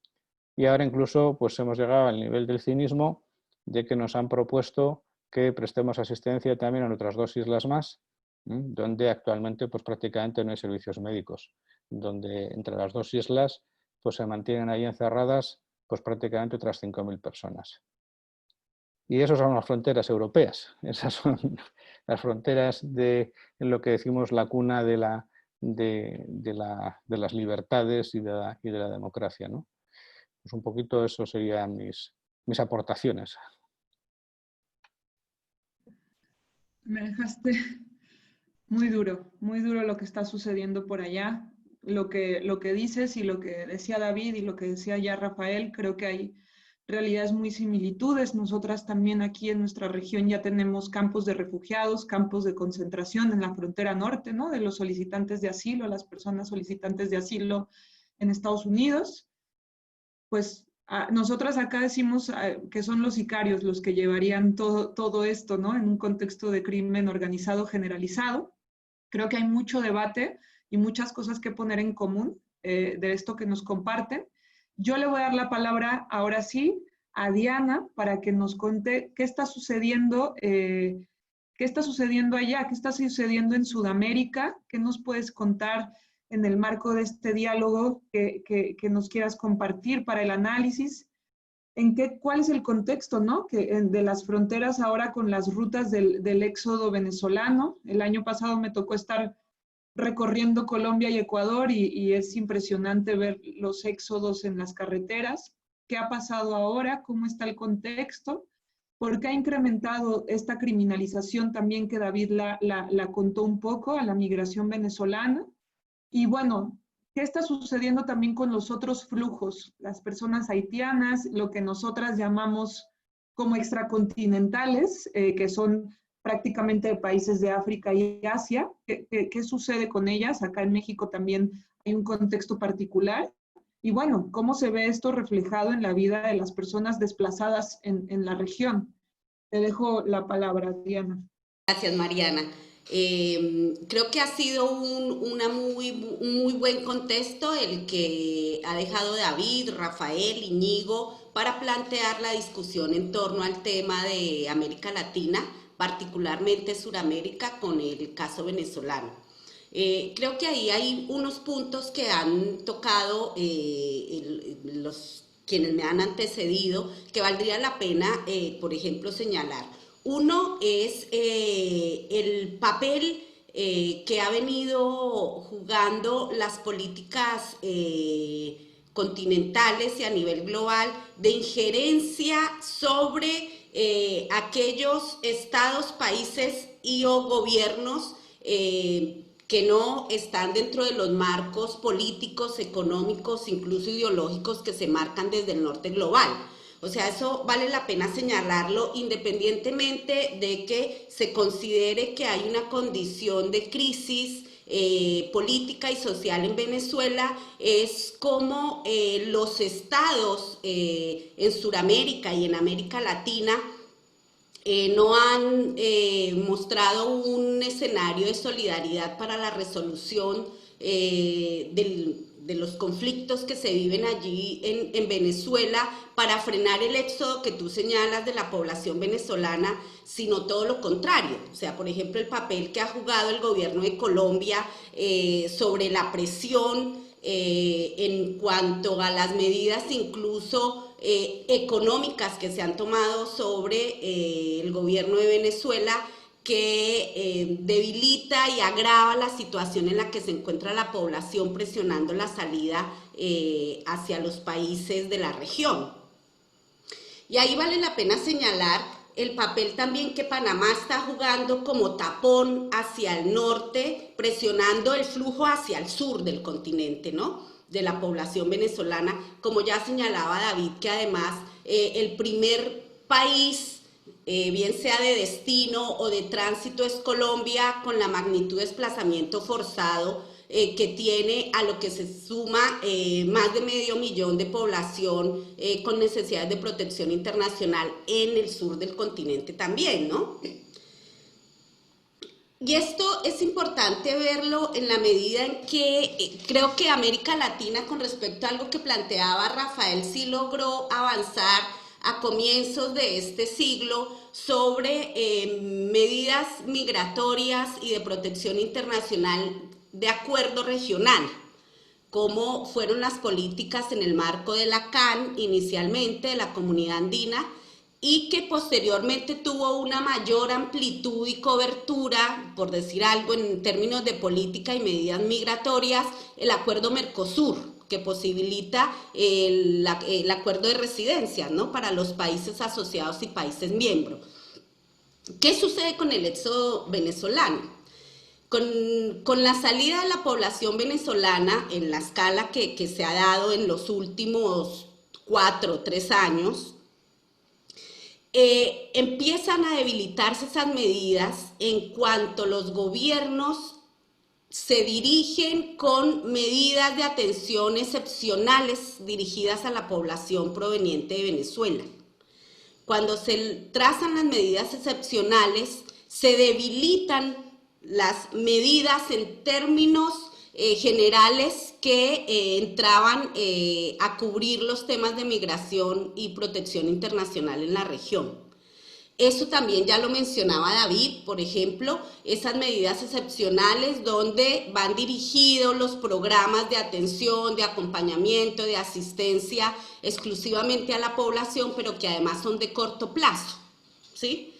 Y ahora incluso pues hemos llegado al nivel del cinismo de que nos han propuesto que prestemos asistencia también en otras 2 islas más, donde actualmente pues prácticamente no hay servicios médicos, donde entre las 2 islas pues se mantienen ahí encerradas pues prácticamente otras 5.000 personas. Y esas son las fronteras europeas, esas son las fronteras de lo que decimos la cuna de las libertades y de la democracia, ¿no? Pues un poquito eso serían mis aportaciones. Me dejaste muy duro lo que está sucediendo por allá. Lo que dices y lo que decía David y lo que decía ya Rafael, creo que hay realidades muy similitudes. Nosotras también aquí en nuestra región ya tenemos campos de refugiados, campos de concentración en la frontera norte, ¿no? De los solicitantes de asilo, las personas solicitantes de asilo en Estados Unidos. Pues nosotras acá decimos que son los sicarios los que llevarían todo esto, ¿no? En un contexto de crimen organizado generalizado. Creo que hay mucho debate y muchas cosas que poner en común de esto que nos comparten. Yo le voy a dar la palabra ahora sí a Diana para que nos cuente qué está sucediendo allá, qué está sucediendo en Sudamérica, qué nos puedes contar en el marco de este diálogo que nos quieras compartir para el análisis. ¿Cuál es el contexto, ¿no? De las fronteras ahora con las rutas del éxodo venezolano? El año pasado me tocó estar recorriendo Colombia y Ecuador y es impresionante ver los éxodos en las carreteras. ¿Qué ha pasado ahora? ¿Cómo está el contexto? ¿Por qué ha incrementado esta criminalización también que David la contó un poco a la migración venezolana? Y bueno, ¿qué está sucediendo también con los otros flujos? Las personas haitianas, lo que nosotras llamamos como extracontinentales, que son prácticamente de países de África y Asia. ¿Qué sucede con ellas? Acá en México también hay un contexto particular. Y bueno, ¿cómo se ve esto reflejado en la vida de las personas desplazadas en la región? Te dejo la palabra, Diana. Gracias, Mariana. Creo que ha sido un muy buen contexto el que ha dejado David, Rafael, Íñigo, para plantear la discusión en torno al tema de América Latina, particularmente Suramérica, con el caso venezolano. Creo que ahí hay unos puntos que han tocado quienes me han antecedido, que valdría la pena, por ejemplo, señalar. Uno es el papel que ha venido jugando las políticas continentales y a nivel global de injerencia sobre aquellos estados, países y o gobiernos que no están dentro de los marcos políticos, económicos, incluso ideológicos que se marcan desde el norte global. O sea, eso vale la pena señalarlo independientemente de que se considere que hay una condición de crisis política y social en Venezuela. Es como los estados en Sudamérica y en América Latina no han mostrado un escenario de solidaridad para la resolución de los conflictos que se viven allí en Venezuela para frenar el éxodo que tú señalas de la población venezolana, sino todo lo contrario. O sea, por ejemplo, el papel que ha jugado el gobierno de Colombia sobre la presión en cuanto a las medidas incluso económicas que se han tomado sobre el gobierno de Venezuela, que debilita y agrava la situación en la que se encuentra la población, presionando la salida hacia los países de la región. Y ahí vale la pena señalar el papel también que Panamá está jugando como tapón hacia el norte, presionando el flujo hacia el sur del continente, ¿no?, de la población venezolana, como ya señalaba David, que además el primer país, bien sea de destino o de tránsito, es Colombia, con la magnitud de desplazamiento forzado que tiene, a lo que se suma más de 500.000 de población con necesidades de protección internacional en el sur del continente también, ¿no? Y esto es importante verlo en la medida en que creo que América Latina, con respecto a algo que planteaba Rafael, sí logró avanzar a comienzos de este siglo sobre medidas migratorias y de protección internacional de acuerdo regional, como fueron las políticas en el marco de la CAN, inicialmente de la Comunidad Andina, y que posteriormente tuvo una mayor amplitud y cobertura, por decir algo en términos de política y medidas migratorias, el Acuerdo Mercosur, que posibilita el acuerdo de residencia, ¿no?, para los países asociados y países miembros. ¿Qué sucede con el éxodo venezolano? Con la salida de la población venezolana en la escala que se ha dado en los últimos 4 o 3 años, empiezan a debilitarse esas medidas en cuanto los gobiernos se dirigen con medidas de atención excepcionales dirigidas a la población proveniente de Venezuela. Cuando se trazan las medidas excepcionales, se debilitan las medidas en términos generales que entraban a cubrir los temas de migración y protección internacional en la región. Eso también ya lo mencionaba David, por ejemplo, esas medidas excepcionales donde van dirigidos los programas de atención, de acompañamiento, de asistencia exclusivamente a la población, pero que además son de corto plazo, ¿sí?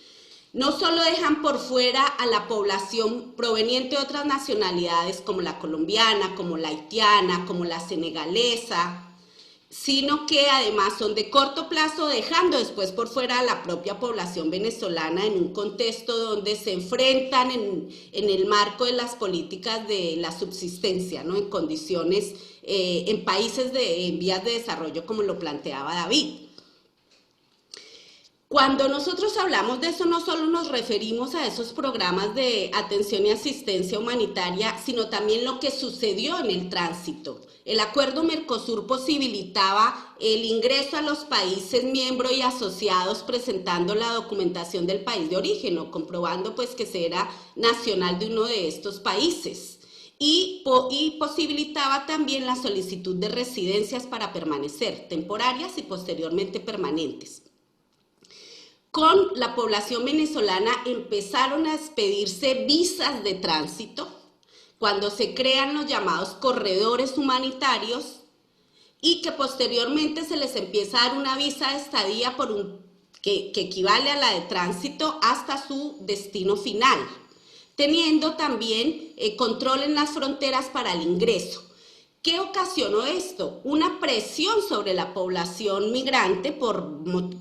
No solo dejan por fuera a la población proveniente de otras nacionalidades como la colombiana, como la haitiana, como la senegalesa, sino que además son de corto plazo, dejando después por fuera a la propia población venezolana en un contexto donde se enfrentan en el marco de las políticas de la subsistencia, ¿no?, en condiciones, en países en vías de desarrollo, como lo planteaba David. Cuando nosotros hablamos de eso, no solo nos referimos a esos programas de atención y asistencia humanitaria, sino también lo que sucedió en el tránsito. El acuerdo Mercosur posibilitaba el ingreso a los países miembros y asociados presentando la documentación del país de origen o comprobando pues que se era nacional de uno de estos países. Y posibilitaba también la solicitud de residencias para permanecer, temporarias y posteriormente permanentes. Con la población venezolana empezaron a expedirse visas de tránsito cuando se crean los llamados corredores humanitarios y que posteriormente se les empieza a dar una visa de estadía que equivale a la de tránsito hasta su destino final, teniendo también control en las fronteras para el ingreso. ¿Qué ocasionó esto? Una presión sobre la población migrante,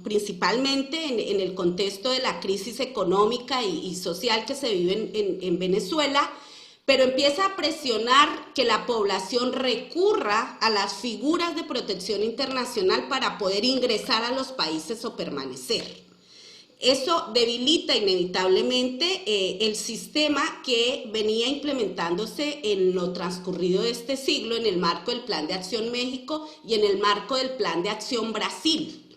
principalmente en el contexto de la crisis económica y social que se vive en Venezuela, pero empieza a presionar que la población recurra a las figuras de protección internacional para poder ingresar a los países o permanecer. Eso debilita inevitablemente el sistema que venía implementándose en lo transcurrido de este siglo en el marco del Plan de Acción México y en el marco del Plan de Acción Brasil.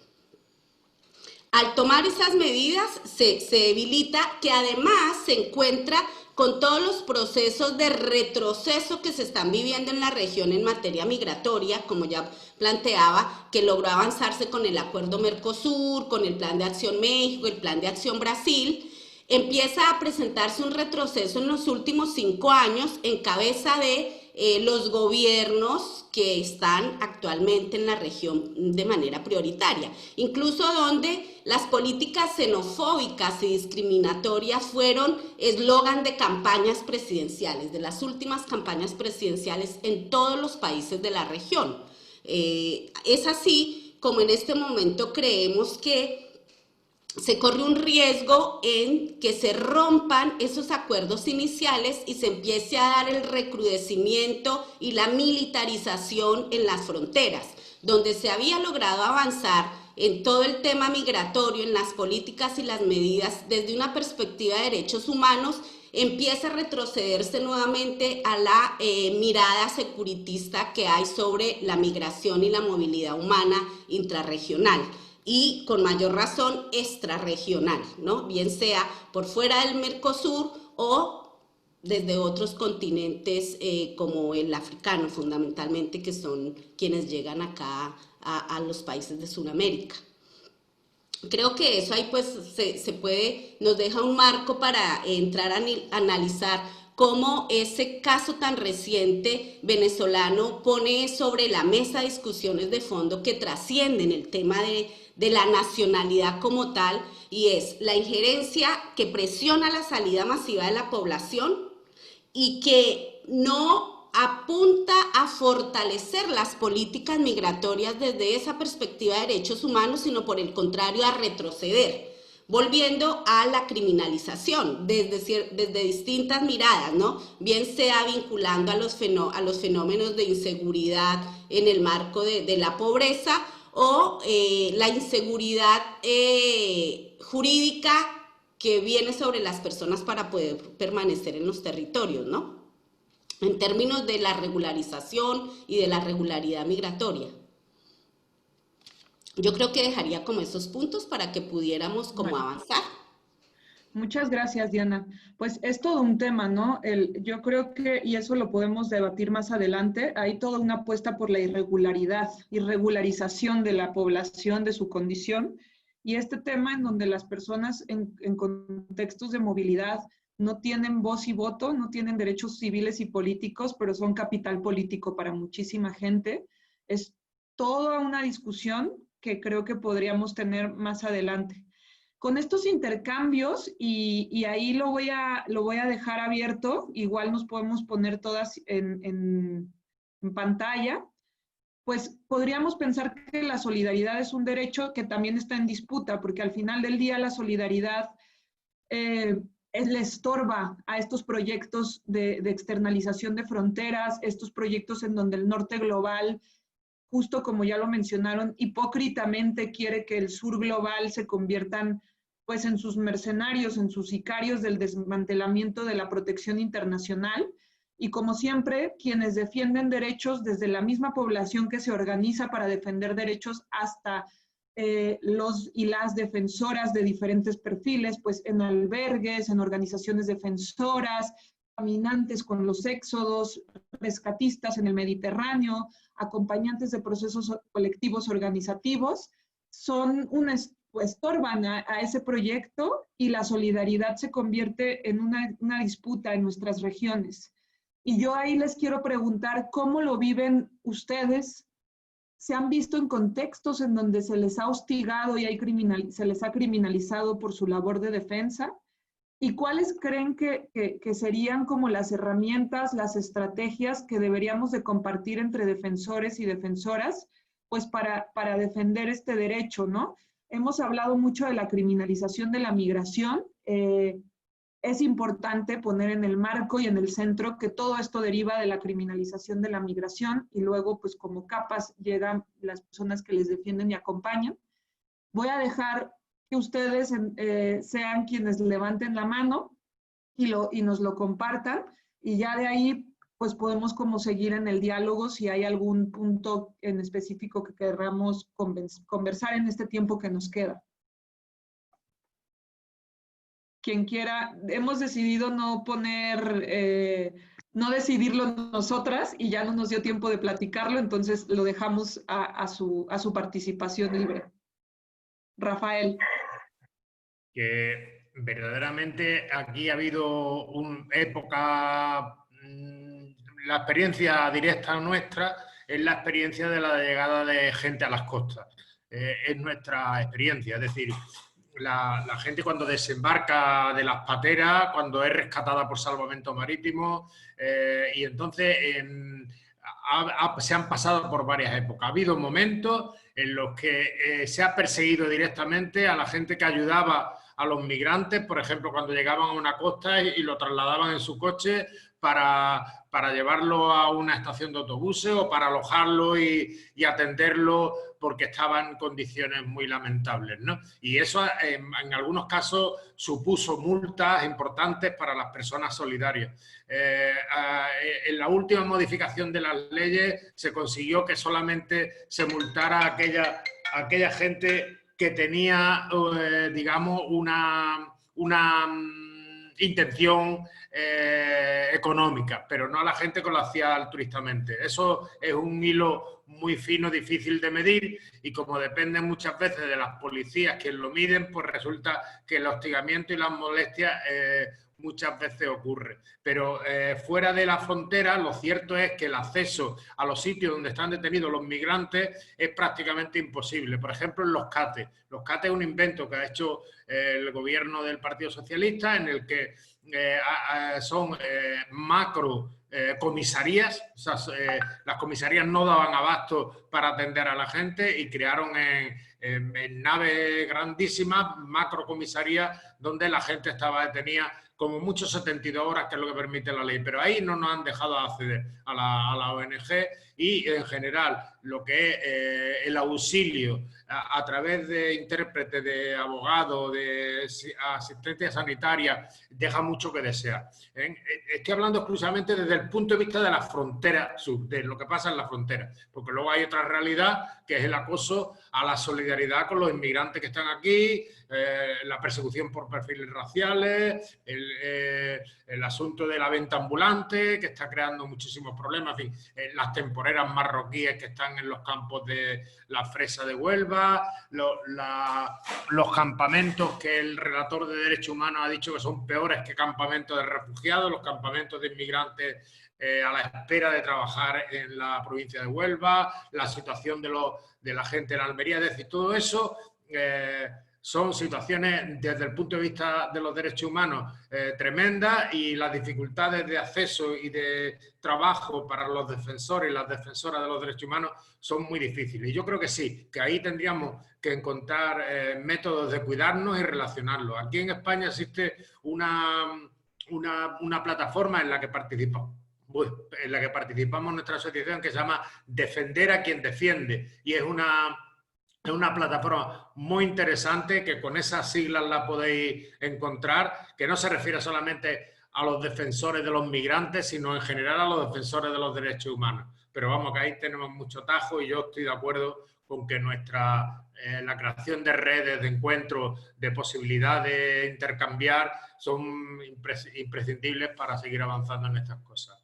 Al tomar esas medidas se debilita, que además se encuentra con todos los procesos de retroceso que se están viviendo en la región en materia migratoria, como ya planteaba, que logró avanzarse con el Acuerdo Mercosur, con el Plan de Acción México, el Plan de Acción Brasil. Empieza a presentarse un retroceso en los últimos 5 años en cabeza de los gobiernos que están actualmente en la región de manera prioritaria, incluso donde las políticas xenofóbicas y discriminatorias fueron eslogan de campañas presidenciales, de las últimas campañas presidenciales en todos los países de la región. Es así como en este momento creemos que se corre un riesgo en que se rompan esos acuerdos iniciales y se empiece a dar el recrudecimiento y la militarización en las fronteras, donde se había logrado avanzar en todo el tema migratorio, en las políticas y las medidas desde una perspectiva de derechos humanos. Empieza a retrocederse nuevamente a la mirada securitista que hay sobre la migración y la movilidad humana intrarregional. Y con mayor razón extrarregional, ¿no? Bien sea por fuera del Mercosur o desde otros continentes como el africano fundamentalmente, que son quienes llegan acá a los países de Sudamérica. Creo que eso ahí pues nos deja un marco para entrar a analizar cómo ese caso tan reciente venezolano pone sobre la mesa discusiones de fondo que trascienden el tema de la nacionalidad como tal, y es la injerencia que presiona la salida masiva de la población y que no apunta a fortalecer las políticas migratorias desde esa perspectiva de derechos humanos, sino por el contrario a retroceder, volviendo a la criminalización desde distintas miradas, ¿no? Bien sea vinculando a los fenómenos de inseguridad en el marco de la pobreza o la inseguridad jurídica que viene sobre las personas para poder permanecer en los territorios, ¿no? En términos de la regularización y de la regularidad migratoria. Yo creo que dejaría como esos puntos para que pudiéramos como avanzar. Muchas gracias, Diana. Pues es todo un tema, ¿no? Yo creo que, y eso lo podemos debatir más adelante, hay toda una apuesta por la irregularización de la población, de su condición, y este tema en donde las personas en contextos de movilidad no tienen voz y voto, no tienen derechos civiles y políticos, pero son capital político para muchísima gente, es toda una discusión que creo que podríamos tener más adelante. Con estos intercambios, y ahí lo voy a dejar abierto, igual nos podemos poner todas en pantalla, pues podríamos pensar que la solidaridad es un derecho que también está en disputa, porque al final del día la solidaridad le estorba a estos proyectos de externalización de fronteras, estos proyectos en donde el norte global, justo como ya lo mencionaron, hipócritamente quiere que el sur global se conviertan pues en sus mercenarios, en sus sicarios del desmantelamiento de la protección internacional. Y como siempre, quienes defienden derechos desde la misma población que se organiza para defender derechos hasta los y las defensoras de diferentes perfiles, pues en albergues, en organizaciones defensoras, caminantes con los éxodos, rescatistas en el Mediterráneo, acompañantes de procesos colectivos organizativos, estorban a ese proyecto, y la solidaridad se convierte en una disputa en nuestras regiones. Y yo ahí les quiero preguntar cómo lo viven ustedes. ¿Se han visto en contextos en donde se les ha hostigado y se les ha criminalizado por su labor de defensa? ¿Y cuáles creen que serían como las herramientas, las estrategias que deberíamos de compartir entre defensores y defensoras, pues para defender este derecho, ¿no? Hemos hablado mucho de la criminalización de la migración. Es importante poner en el marco y en el centro que todo esto deriva de la criminalización de la migración, y luego pues como capas llegan las personas que les defienden y acompañan. Voy a dejar que ustedes sean quienes levanten la mano y nos lo compartan, y ya de ahí pues podemos como seguir en el diálogo si hay algún punto en específico que queramos conversar en este tiempo que nos queda. Quien quiera, hemos decidido no decidirlo nosotras, y ya no nos dio tiempo de platicarlo, entonces lo dejamos a su participación libre. Rafael. Que verdaderamente aquí ha habido una época, la experiencia directa nuestra es la experiencia de la llegada de gente a las costas. Es nuestra experiencia, es decir, la gente cuando desembarca de las pateras, cuando es rescatada por salvamento marítimo, y entonces se han pasado por varias épocas. Ha habido momentos en los que se ha perseguido directamente a la gente que ayudaba a los migrantes, por ejemplo, cuando llegaban a una costa y lo trasladaban en su coche para llevarlo a una estación de autobuses o para alojarlo y atenderlo porque estaba en condiciones muy lamentables, ¿no? Y eso en algunos casos supuso multas importantes para las personas solidarias. En la última modificación de las leyes se consiguió que solamente se multara a aquella gente que tenía, digamos, una intención económica, pero no a la gente que lo hacía altruistamente. Eso es un hilo muy fino, difícil de medir, y como depende muchas veces de las policías que lo miden, pues resulta que el hostigamiento y las molestias muchas veces ocurre. Pero fuera de la frontera, lo cierto es que el acceso a los sitios donde están detenidos los migrantes es prácticamente imposible. Por ejemplo, en los CATE. Los CATE es un invento que ha hecho el gobierno del Partido Socialista, en el que son macro comisarías. O sea, las comisarías no daban abasto para atender a la gente y crearon en naves grandísimas macro comisarías donde la gente estaba detenida como mucho 72 horas, que es lo que permite la ley. Pero ahí no nos han dejado acceder a la ONG, y en general lo que es el auxilio a través de intérpretes, de abogados, de asistencia sanitaria, deja mucho que desear. Estoy hablando exclusivamente desde el punto de vista de la frontera sur, de lo que pasa en la frontera, porque luego hay otra realidad que es el acoso a la solidaridad con los inmigrantes que están aquí, la persecución por perfiles raciales, el asunto de la venta ambulante, que está creando muchísimos problemas, en fin, las temporeras marroquíes que están en los campos de la fresa de Huelva, los campamentos que el relator de derechos humanos ha dicho que son peores que campamentos de refugiados, los campamentos de inmigrantes a la espera de trabajar en la provincia de Huelva, la situación de la gente en Almería. Es decir, todo eso son situaciones desde el punto de vista de los derechos humanos tremendas, y las dificultades de acceso y de trabajo para los defensores y las defensoras de los derechos humanos son muy difíciles. Y yo creo que sí, que ahí tendríamos que encontrar métodos de cuidarnos y relacionarlos. Aquí en España existe una plataforma en la que participamos nuestra asociación, que se llama Defender a quien defiende, y es una plataforma muy interesante, que con esas siglas la podéis encontrar, que no se refiere solamente a los defensores de los migrantes, sino en general a los defensores de los derechos humanos. Pero vamos, que ahí tenemos mucho tajo, y yo estoy de acuerdo con que la creación de redes, de encuentros, de posibilidad de intercambiar, son imprescindibles para seguir avanzando en estas cosas.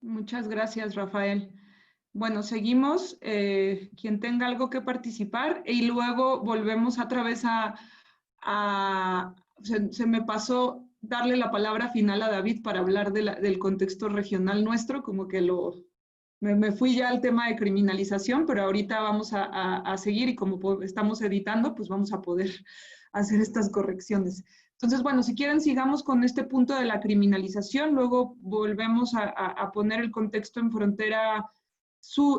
Muchas gracias, Rafael. Bueno, seguimos. Quien tenga algo que participar, y luego volvemos otra vez se me pasó darle la palabra final a David para hablar del contexto regional nuestro, como que me fui ya al tema de criminalización, pero ahorita vamos a seguir, y como estamos editando, pues vamos a poder hacer estas correcciones. Entonces, bueno, si quieren, sigamos con este punto de la criminalización, luego volvemos a poner el contexto en frontera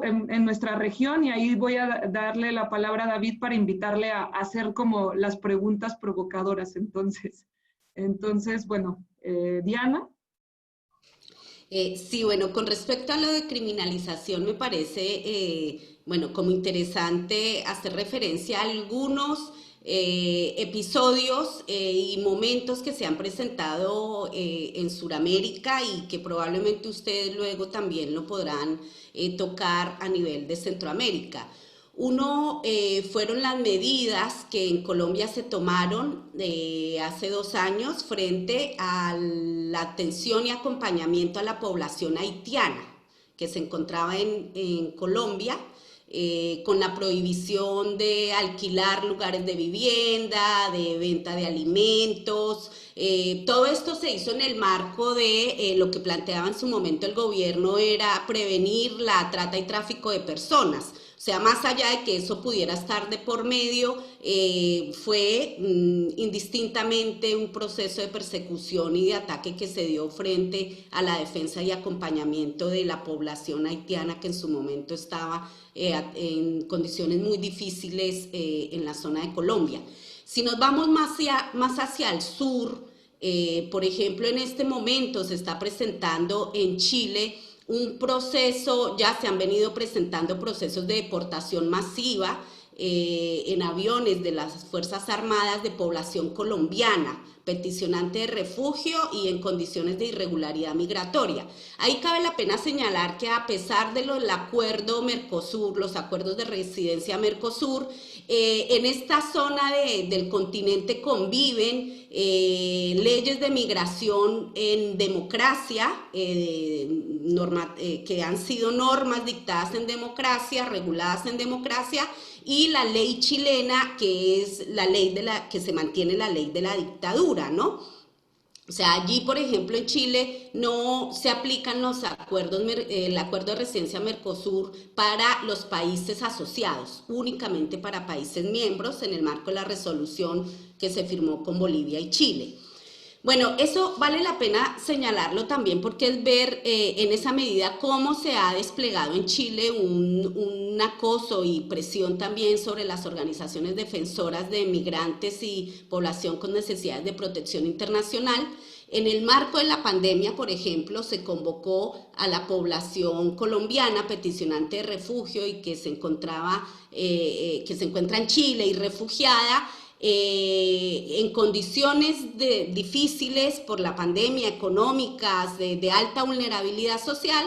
en nuestra región, y ahí voy a darle la palabra a David para invitarle a hacer como las preguntas provocadoras. Entonces, bueno, Diana. Sí, bueno, con respecto a lo de criminalización, me parece, bueno, como interesante hacer referencia a algunos episodios y momentos que se han presentado en Sudamérica, y que probablemente ustedes luego también lo podrán tocar a nivel de Centroamérica. Uno fueron las medidas que en Colombia se tomaron hace 2 años frente a la atención y acompañamiento a la población haitiana que se encontraba en Colombia, con la prohibición de alquilar lugares de vivienda, de venta de alimentos. Todo esto se hizo en el marco de lo que planteaba en su momento el gobierno, era prevenir la trata y tráfico de personas. O sea, más allá de que eso pudiera estar de por medio, fue indistintamente un proceso de persecución y de ataque que se dio frente a la defensa y acompañamiento de la población haitiana, que en su momento estaba en condiciones muy difíciles en la zona de Colombia. Si nos vamos más hacia el sur, por ejemplo, en este momento se está presentando en Chile un proceso, ya se han venido presentando procesos de deportación masiva en aviones de las Fuerzas Armadas de población colombiana peticionante de refugio y en condiciones de irregularidad migratoria. Ahí cabe la pena señalar que a pesar del acuerdo Mercosur, los acuerdos de residencia Mercosur, en esta zona del continente conviven leyes de migración en democracia, que han sido normas dictadas en democracia, reguladas en democracia, y la ley chilena, que es la ley que se mantiene la ley de la dictadura, ¿no? O sea, allí, por ejemplo, en Chile no se aplican los acuerdos, el acuerdo de residencia Mercosur para los países asociados, únicamente para países miembros en el marco de la resolución que se firmó con Bolivia y Chile. Bueno, eso vale la pena señalarlo también porque es ver en esa medida cómo se ha desplegado en Chile un acoso y presión también sobre las organizaciones defensoras de migrantes y población con necesidades de protección internacional. En el marco de la pandemia, por ejemplo, se convocó a la población colombiana peticionante de refugio y que se encuentra en Chile y refugiada, en condiciones difíciles por la pandemia, económicas, de alta vulnerabilidad social,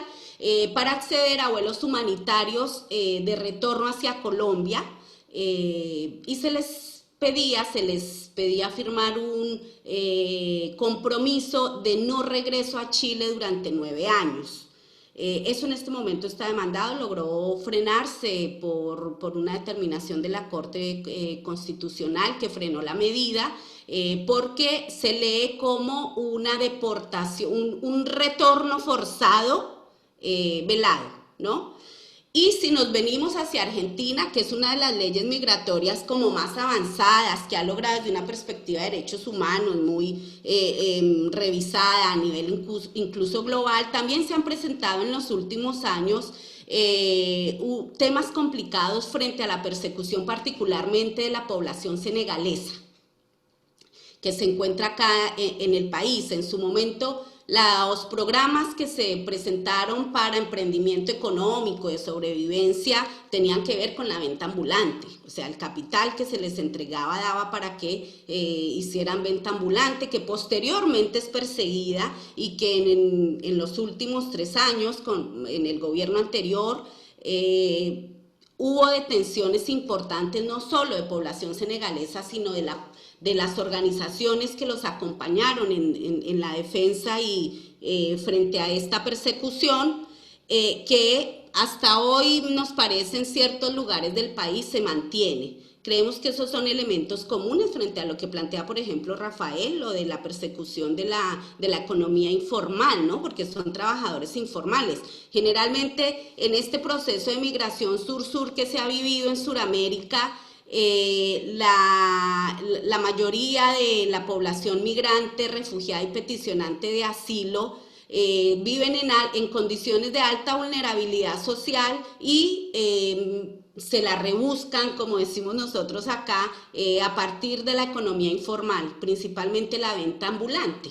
para acceder a vuelos humanitarios de retorno hacia Colombia, y se les pedía firmar un compromiso de no regreso a Chile durante 9 años. Eso en este momento está demandado, logró frenarse por una determinación de la Corte Constitucional que frenó la medida, porque se lee como una deportación, un retorno forzado velado, ¿no? Y si nos venimos hacia Argentina, que es una de las leyes migratorias como más avanzadas, que ha logrado desde una perspectiva de derechos humanos muy revisada a nivel incluso global, también se han presentado en los últimos años temas complicados frente a la persecución particularmente de la población senegalesa que se encuentra acá en el país. En su momento, los programas que se presentaron para emprendimiento económico, de sobrevivencia, tenían que ver con la venta ambulante. O sea, el capital que se les entregaba daba para que hicieran venta ambulante, que posteriormente es perseguida y que en los últimos 3 años, en el gobierno anterior, hubo detenciones importantes, no solo de población senegalesa, sino de las organizaciones que los acompañaron en la defensa y frente a esta persecución, que hasta hoy nos parece en ciertos lugares del país se mantiene. Creemos que esos son elementos comunes frente a lo que plantea, por ejemplo, Rafael, lo de la persecución de la economía informal, ¿no? Porque son trabajadores informales. Generalmente, en este proceso de migración sur-sur que se ha vivido en Sudamérica, la mayoría de la población migrante, refugiada y peticionante de asilo viven en condiciones de alta vulnerabilidad social y se la rebuscan, como decimos nosotros acá, a partir de la economía informal, principalmente la venta ambulante.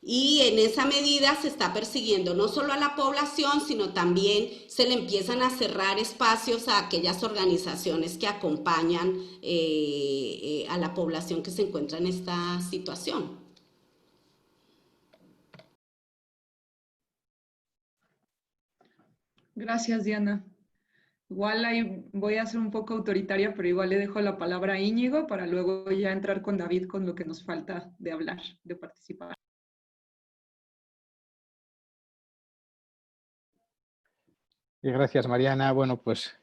Y en esa medida se está persiguiendo no solo a la población, sino también se le empiezan a cerrar espacios a aquellas organizaciones que acompañan a la población que se encuentra en esta situación. Gracias, Diana. Igual ahí voy a ser un poco autoritaria, pero igual le dejo la palabra a Íñigo para luego ya entrar con David con lo que nos falta de hablar, de participar. Y gracias, Mariana. Bueno, pues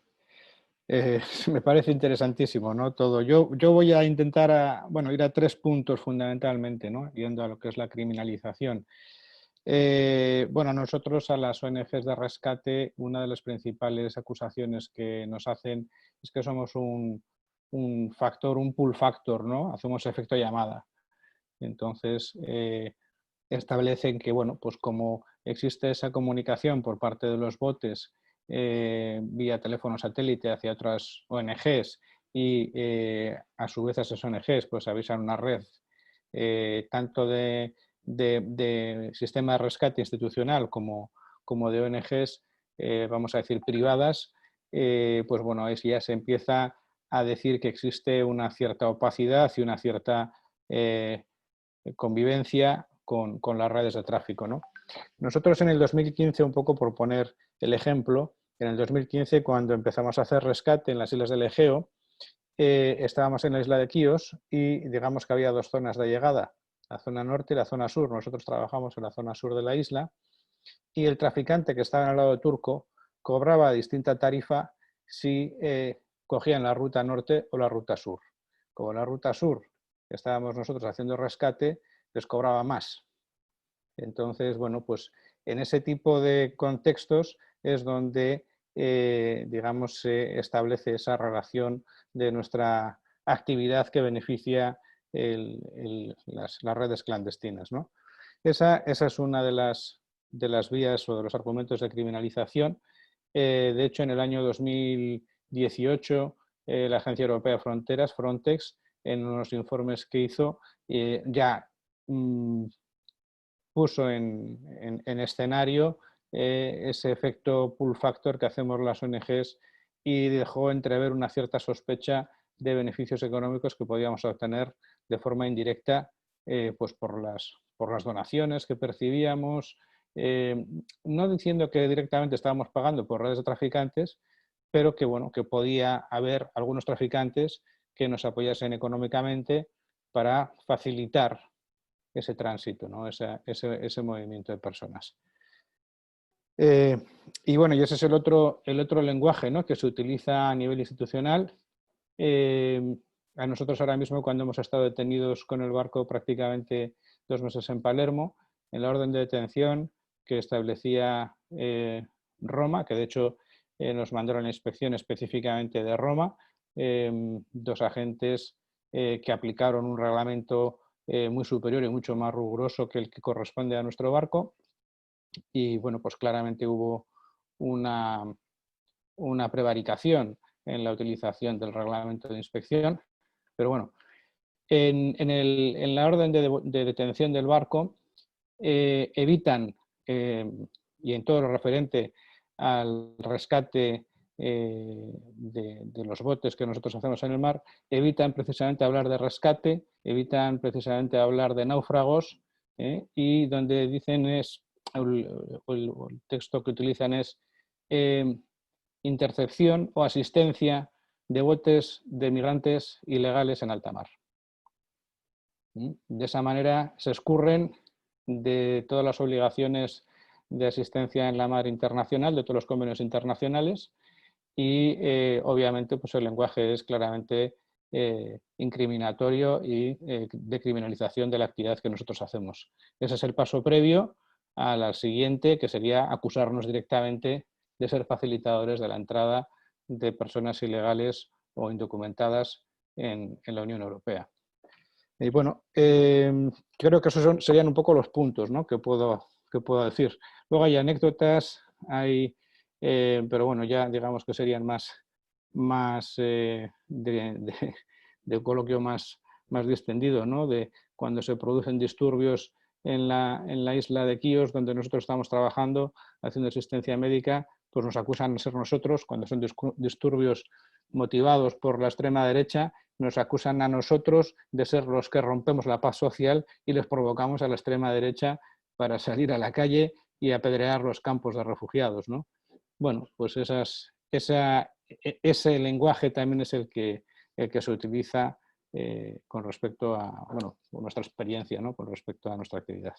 me parece interesantísimo, ¿no? Todo. Yo voy a intentar ir a 3 puntos fundamentalmente, ¿no? Yendo a lo que es la criminalización. Nosotros a las ONGs de rescate, una de las principales acusaciones que nos hacen es que somos un pull factor, ¿no? Hacemos efecto llamada. Entonces, establecen que, bueno, pues como existe esa comunicación por parte de los botes vía teléfono satélite hacia otras ONGs y a su vez esas ONGs pues avisan una red tanto de sistema de rescate institucional como de ONGs, vamos a decir, privadas, pues bueno, ya se empieza a decir que existe una cierta opacidad y una cierta convivencia con las redes de tráfico, ¿no? Nosotros en el 2015, un poco por poner el ejemplo, en el 2015 cuando empezamos a hacer rescate en las islas del Egeo, estábamos en la isla de Quíos y digamos que había dos zonas de llegada, la zona norte y la zona sur. Nosotros trabajamos en la zona sur de la isla y el traficante que estaba en el lado turco cobraba distinta tarifa si cogían la ruta norte o la ruta sur. Como la ruta sur, que estábamos nosotros haciendo rescate, les cobraba más. Entonces, bueno, pues en ese tipo de contextos es donde, digamos, se establece esa relación de nuestra actividad que beneficia las redes clandestinas, ¿no? Esa es una de las vías o de los argumentos de criminalización. De hecho, en el año 2018, la Agencia Europea de Fronteras, Frontex, en unos informes que hizo, ya puso en escenario ese efecto pull factor que hacemos las ONGs y dejó entrever una cierta sospecha de beneficios económicos que podíamos obtener de forma indirecta pues por las donaciones que percibíamos, no diciendo que directamente estábamos pagando por redes de traficantes, pero que, bueno, que podía haber algunos traficantes que nos apoyasen económicamente para facilitar ese tránsito, ¿no? ese movimiento de personas. Y bueno, y ese es el otro lenguaje, ¿no?, que se utiliza a nivel institucional. A nosotros ahora mismo, cuando hemos estado detenidos con el barco prácticamente 2 meses en Palermo, en la orden de detención que establecía Roma, que de hecho nos mandaron la inspección específicamente de Roma, 2 agentes que aplicaron un reglamento muy superior y mucho más riguroso que el que corresponde a nuestro barco. Y bueno, pues claramente hubo una prevaricación en la utilización del reglamento de inspección. Pero bueno, en la orden de detención del barco evitan, y en todo lo referente al rescate de los botes que nosotros hacemos en el mar, evitan precisamente hablar de rescate, evitan precisamente hablar de náufragos, y donde dicen es, el texto que utilizan es intercepción o asistencia de botes de migrantes ilegales en alta mar. De esa manera se escurren de todas las obligaciones de asistencia en la mar internacional, de todos los convenios internacionales, y obviamente pues el lenguaje es claramente incriminatorio y de criminalización de la actividad que nosotros hacemos. Ese es el paso previo a la siguiente, que sería acusarnos directamente de ser facilitadores de la entrada de personas ilegales o indocumentadas en la Unión Europea. Y bueno, creo que esos serían un poco los puntos, ¿no?, que puedo decir. Luego hay anécdotas, pero bueno, ya digamos que serían más de coloquio más distendido, ¿no?, de cuando se producen disturbios en la isla de Quíos, donde nosotros estamos trabajando, haciendo asistencia médica, pues nos acusan de ser nosotros. Cuando son disturbios motivados por la extrema derecha, nos acusan a nosotros de ser los que rompemos la paz social y les provocamos a la extrema derecha para salir a la calle y apedrear los campos de refugiados, ¿no? Bueno, pues ese lenguaje también es el que se utiliza con respecto a, bueno, nuestra experiencia, ¿no?, con respecto a nuestra actividad.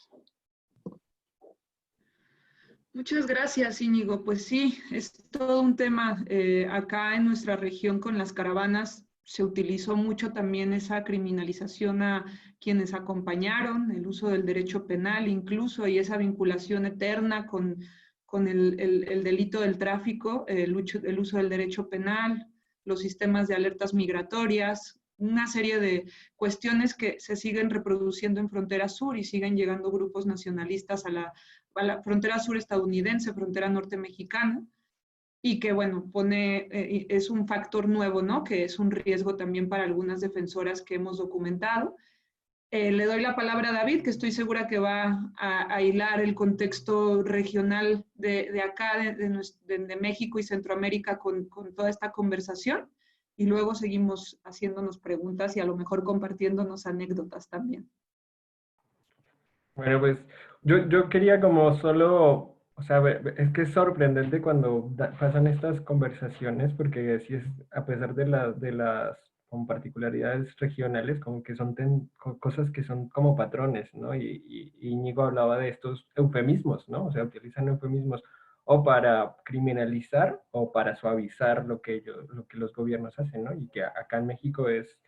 Muchas gracias, Íñigo. Pues sí, es todo un tema. Acá en nuestra región con las caravanas se utilizó mucho también esa criminalización a quienes acompañaron, el uso del derecho penal incluso, y esa vinculación eterna con el delito del tráfico, el uso del derecho penal, los sistemas de alertas migratorias, una serie de cuestiones que se siguen reproduciendo en frontera sur y siguen llegando grupos nacionalistas a la frontera sur estadounidense, frontera norte mexicana, y que, bueno, es un factor nuevo, ¿no?, que es un riesgo también para algunas defensoras que hemos documentado. Le doy la palabra a David, que estoy segura que va a hilar el contexto regional de acá, de México y Centroamérica con toda esta conversación, y luego seguimos haciéndonos preguntas y a lo mejor compartiéndonos anécdotas también. Bueno, pues yo quería como solo, o sea, es que es sorprendente cuando pasan estas conversaciones, porque sí es, a pesar de las como particularidades regionales, como que son cosas que son como patrones, ¿no? Y Íñigo hablaba de estos eufemismos, ¿no? O sea, utilizan eufemismos o para criminalizar o para suavizar lo que los gobiernos hacen, ¿no? Y que acá en México es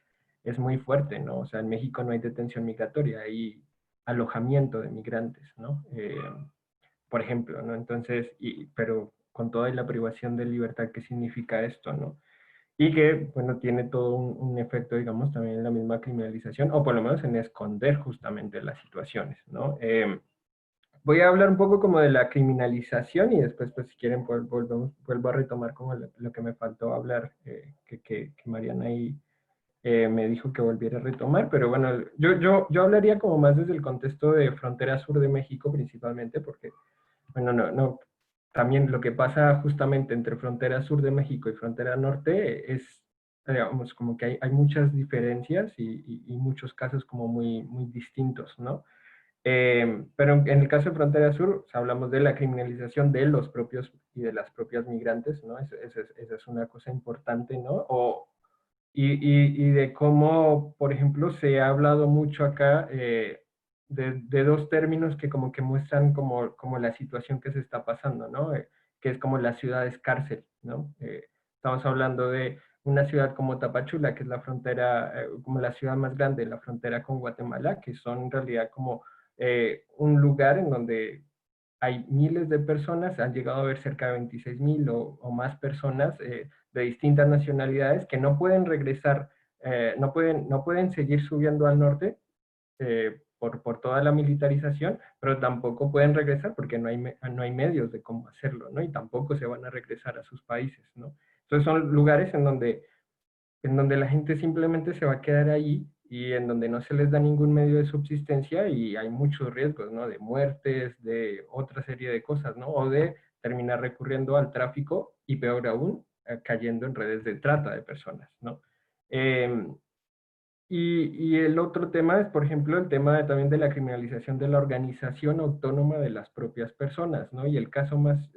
muy fuerte, ¿no? O sea, en México no hay detención migratoria, hay alojamiento de migrantes, ¿no? Por ejemplo, ¿no? Entonces, pero con toda la privación de libertad que significa esto, ¿no? Y que, bueno, tiene todo un efecto, digamos, también en la misma criminalización, o por lo menos en esconder justamente las situaciones, ¿no? Voy a hablar un poco como de la criminalización y después, pues, si quieren, pues, vuelvo a retomar como lo que me faltó hablar, que Mariana ahí me dijo que volviera a retomar, pero bueno, yo hablaría como más desde el contexto de frontera sur de México principalmente, porque, bueno, también lo que pasa justamente entre frontera sur de México y frontera norte es, digamos, como que hay muchas diferencias y muchos casos como muy distintos, ¿no? Pero en el caso de Frontera Sur, o sea, hablamos de la criminalización de los propios y de las propias migrantes, ¿no? Esa es una cosa importante, ¿no? Y de cómo, por ejemplo, se ha hablado mucho acá de dos términos que como que muestran como la situación que se está pasando, ¿no? Que es como las ciudades cárcel, ¿no? Estamos hablando de una ciudad como Tapachula, que es la frontera, como la ciudad más grande, la frontera con Guatemala, que son en realidad como un lugar en donde hay miles de personas, han llegado a haber cerca de 26,000 o más personas de distintas nacionalidades que no pueden regresar, no pueden seguir subiendo al norte por toda la militarización, pero tampoco pueden regresar porque no hay medios de cómo hacerlo, ¿no? Y tampoco se van a regresar a sus países, ¿no? Entonces son lugares en donde la gente simplemente se va a quedar ahí y en donde no se les da ningún medio de subsistencia y hay muchos riesgos, ¿no? De muertes, de otra serie de cosas, ¿no? O de terminar recurriendo al tráfico y peor aún, cayendo en redes de trata de personas, ¿no? Eh, y el otro tema es, por ejemplo, el tema también de la criminalización de la organización autónoma de las propias personas, ¿no? Y el caso más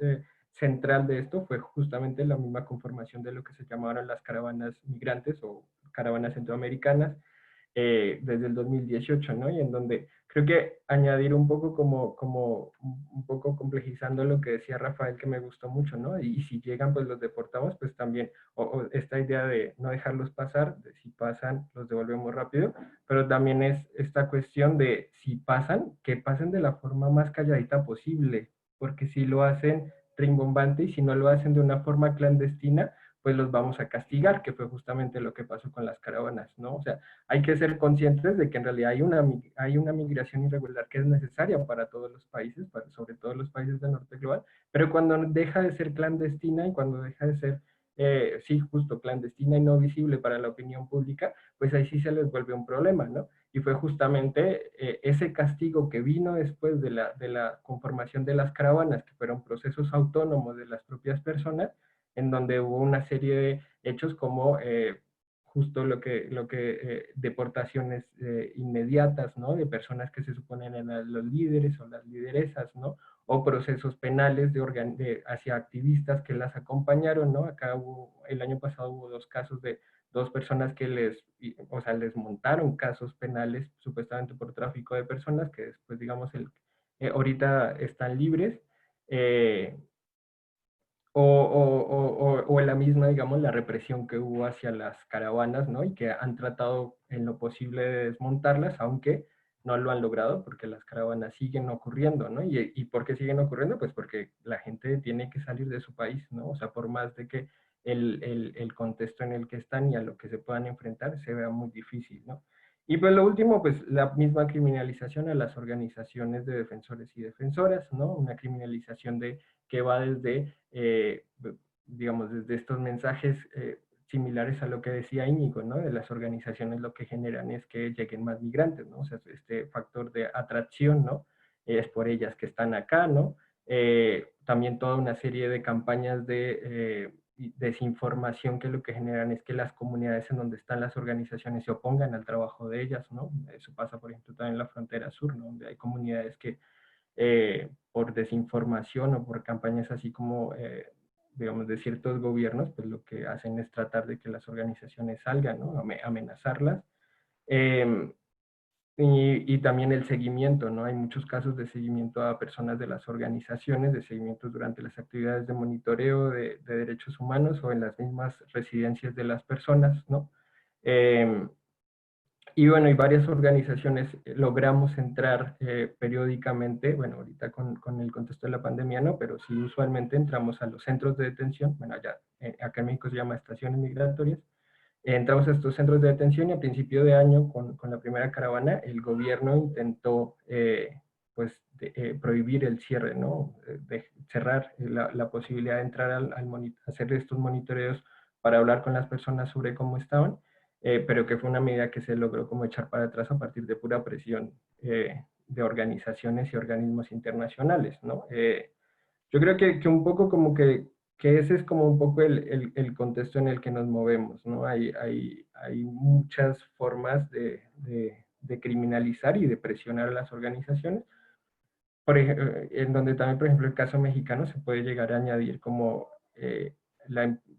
central de esto fue justamente la misma conformación de lo que se llamaron las caravanas migrantes o caravanas centroamericanas, desde el 2018, ¿no? Y en donde creo que añadir un poco como un poco complejizando lo que decía Rafael, que me gustó mucho, ¿no? Y si llegan, pues los deportamos, pues también, o esta idea de no dejarlos pasar, de si pasan, los devolvemos rápido, pero también es esta cuestión de si pasan, que pasen de la forma más calladita posible, porque si lo hacen rimbombante y si no lo hacen de una forma clandestina, pues los vamos a castigar, que fue justamente lo que pasó con las caravanas, ¿no? O sea, hay que ser conscientes de que en realidad hay una migración irregular que es necesaria para todos los países, sobre todo los países del norte global, pero cuando deja de ser clandestina y cuando deja de ser, sí, justo clandestina y no visible para la opinión pública, pues ahí sí se les vuelve un problema, ¿no? Y fue justamente ese castigo que vino después de la conformación de las caravanas, que fueron procesos autónomos de las propias personas, en donde hubo una serie de hechos como justo deportaciones inmediatas, ¿no? De personas que se suponen eran los líderes o las lideresas, ¿no? O procesos penales hacia activistas que las acompañaron, ¿no? El año pasado hubo dos casos de dos personas que les montaron casos penales supuestamente por tráfico de personas que después, digamos, ahorita están libres. Eh, o en la misma, digamos, la represión que hubo hacia las caravanas, ¿no? Y que han tratado en lo posible de desmontarlas, aunque no lo han logrado porque las caravanas siguen ocurriendo, ¿no? ¿Y por qué siguen ocurriendo? Pues porque la gente tiene que salir de su país, ¿no? O sea, por más de que el contexto en el que están y a lo que se puedan enfrentar se vea muy difícil, ¿no? Y pues lo último, pues la misma criminalización a las organizaciones de defensores y defensoras, ¿no? Una criminalización que va desde, digamos, desde estos mensajes similares a lo que decía Íñigo, ¿no? De las organizaciones lo que generan es que lleguen más migrantes, ¿no? O sea, este factor de atracción, ¿no? Es por ellas que están acá, ¿no? También toda una serie de campañas desinformación que lo que generan es que las comunidades en donde están las organizaciones se opongan al trabajo de ellas, ¿no? Eso pasa, por ejemplo, también en la frontera sur, ¿no? Donde hay comunidades que por desinformación o por campañas así como, digamos, de ciertos gobiernos, pues lo que hacen es tratar de que las organizaciones salgan, ¿no? Amenazarlas. Y también el seguimiento, ¿no? Hay muchos casos de seguimiento a personas de las organizaciones, de seguimientos durante las actividades de monitoreo de derechos humanos o en las mismas residencias de las personas, ¿no? Y bueno, y varias organizaciones logramos entrar periódicamente, bueno, ahorita con el contexto de la pandemia no, pero sí usualmente entramos a los centros de detención, bueno, allá, acá en México se llama estaciones migratorias. Entramos a estos centros de detención y a principio de año, con la primera caravana, el gobierno intentó pues, prohibir el cierre, ¿no? De cerrar la posibilidad de entrar a hacer estos monitoreos para hablar con las personas sobre cómo estaban, pero que fue una medida que se logró como echar para atrás a partir de pura presión de organizaciones y organismos internacionales, ¿no? Yo creo que un poco como que ese es como un poco el contexto en el que nos movemos, ¿no? Hay muchas formas de criminalizar y de presionar a las organizaciones, por ejemplo, en donde también, por ejemplo, el caso mexicano se puede llegar a añadir como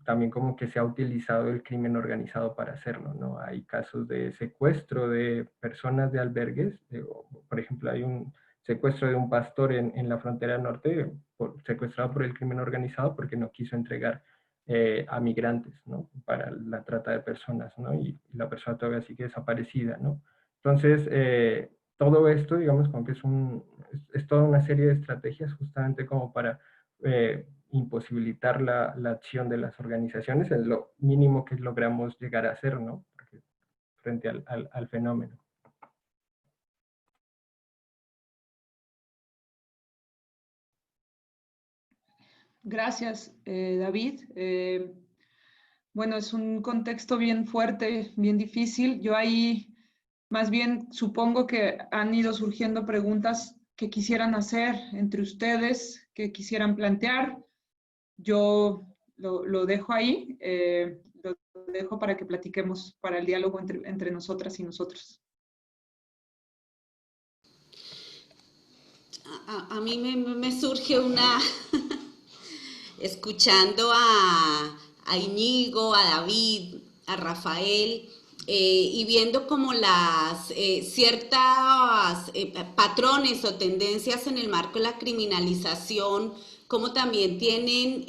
también como que se ha utilizado el crimen organizado para hacerlo, ¿no? Hay casos de secuestro de personas de albergues, por ejemplo, hay un secuestro de un pastor en la frontera norte, secuestrado por el crimen organizado porque no quiso entregar a migrantes, ¿no? Para la trata de personas, ¿no? Y la persona todavía sigue desaparecida, ¿no? Entonces, todo esto, digamos, como que es toda una serie de estrategias justamente como para imposibilitar la acción de las organizaciones, es lo mínimo que logramos llegar a hacer, ¿no? Frente al fenómeno. Gracias, David. Bueno, es un contexto bien fuerte, bien difícil. Yo ahí más bien supongo que han ido surgiendo preguntas que quisieran hacer entre ustedes, que quisieran plantear. Yo lo dejo ahí, lo dejo para que platiquemos, para el diálogo entre nosotras y nosotros. A mí me surge una, escuchando a Íñigo, a David, a Rafael, y viendo como las ciertas patrones o tendencias en el marco de la criminalización, como también tienen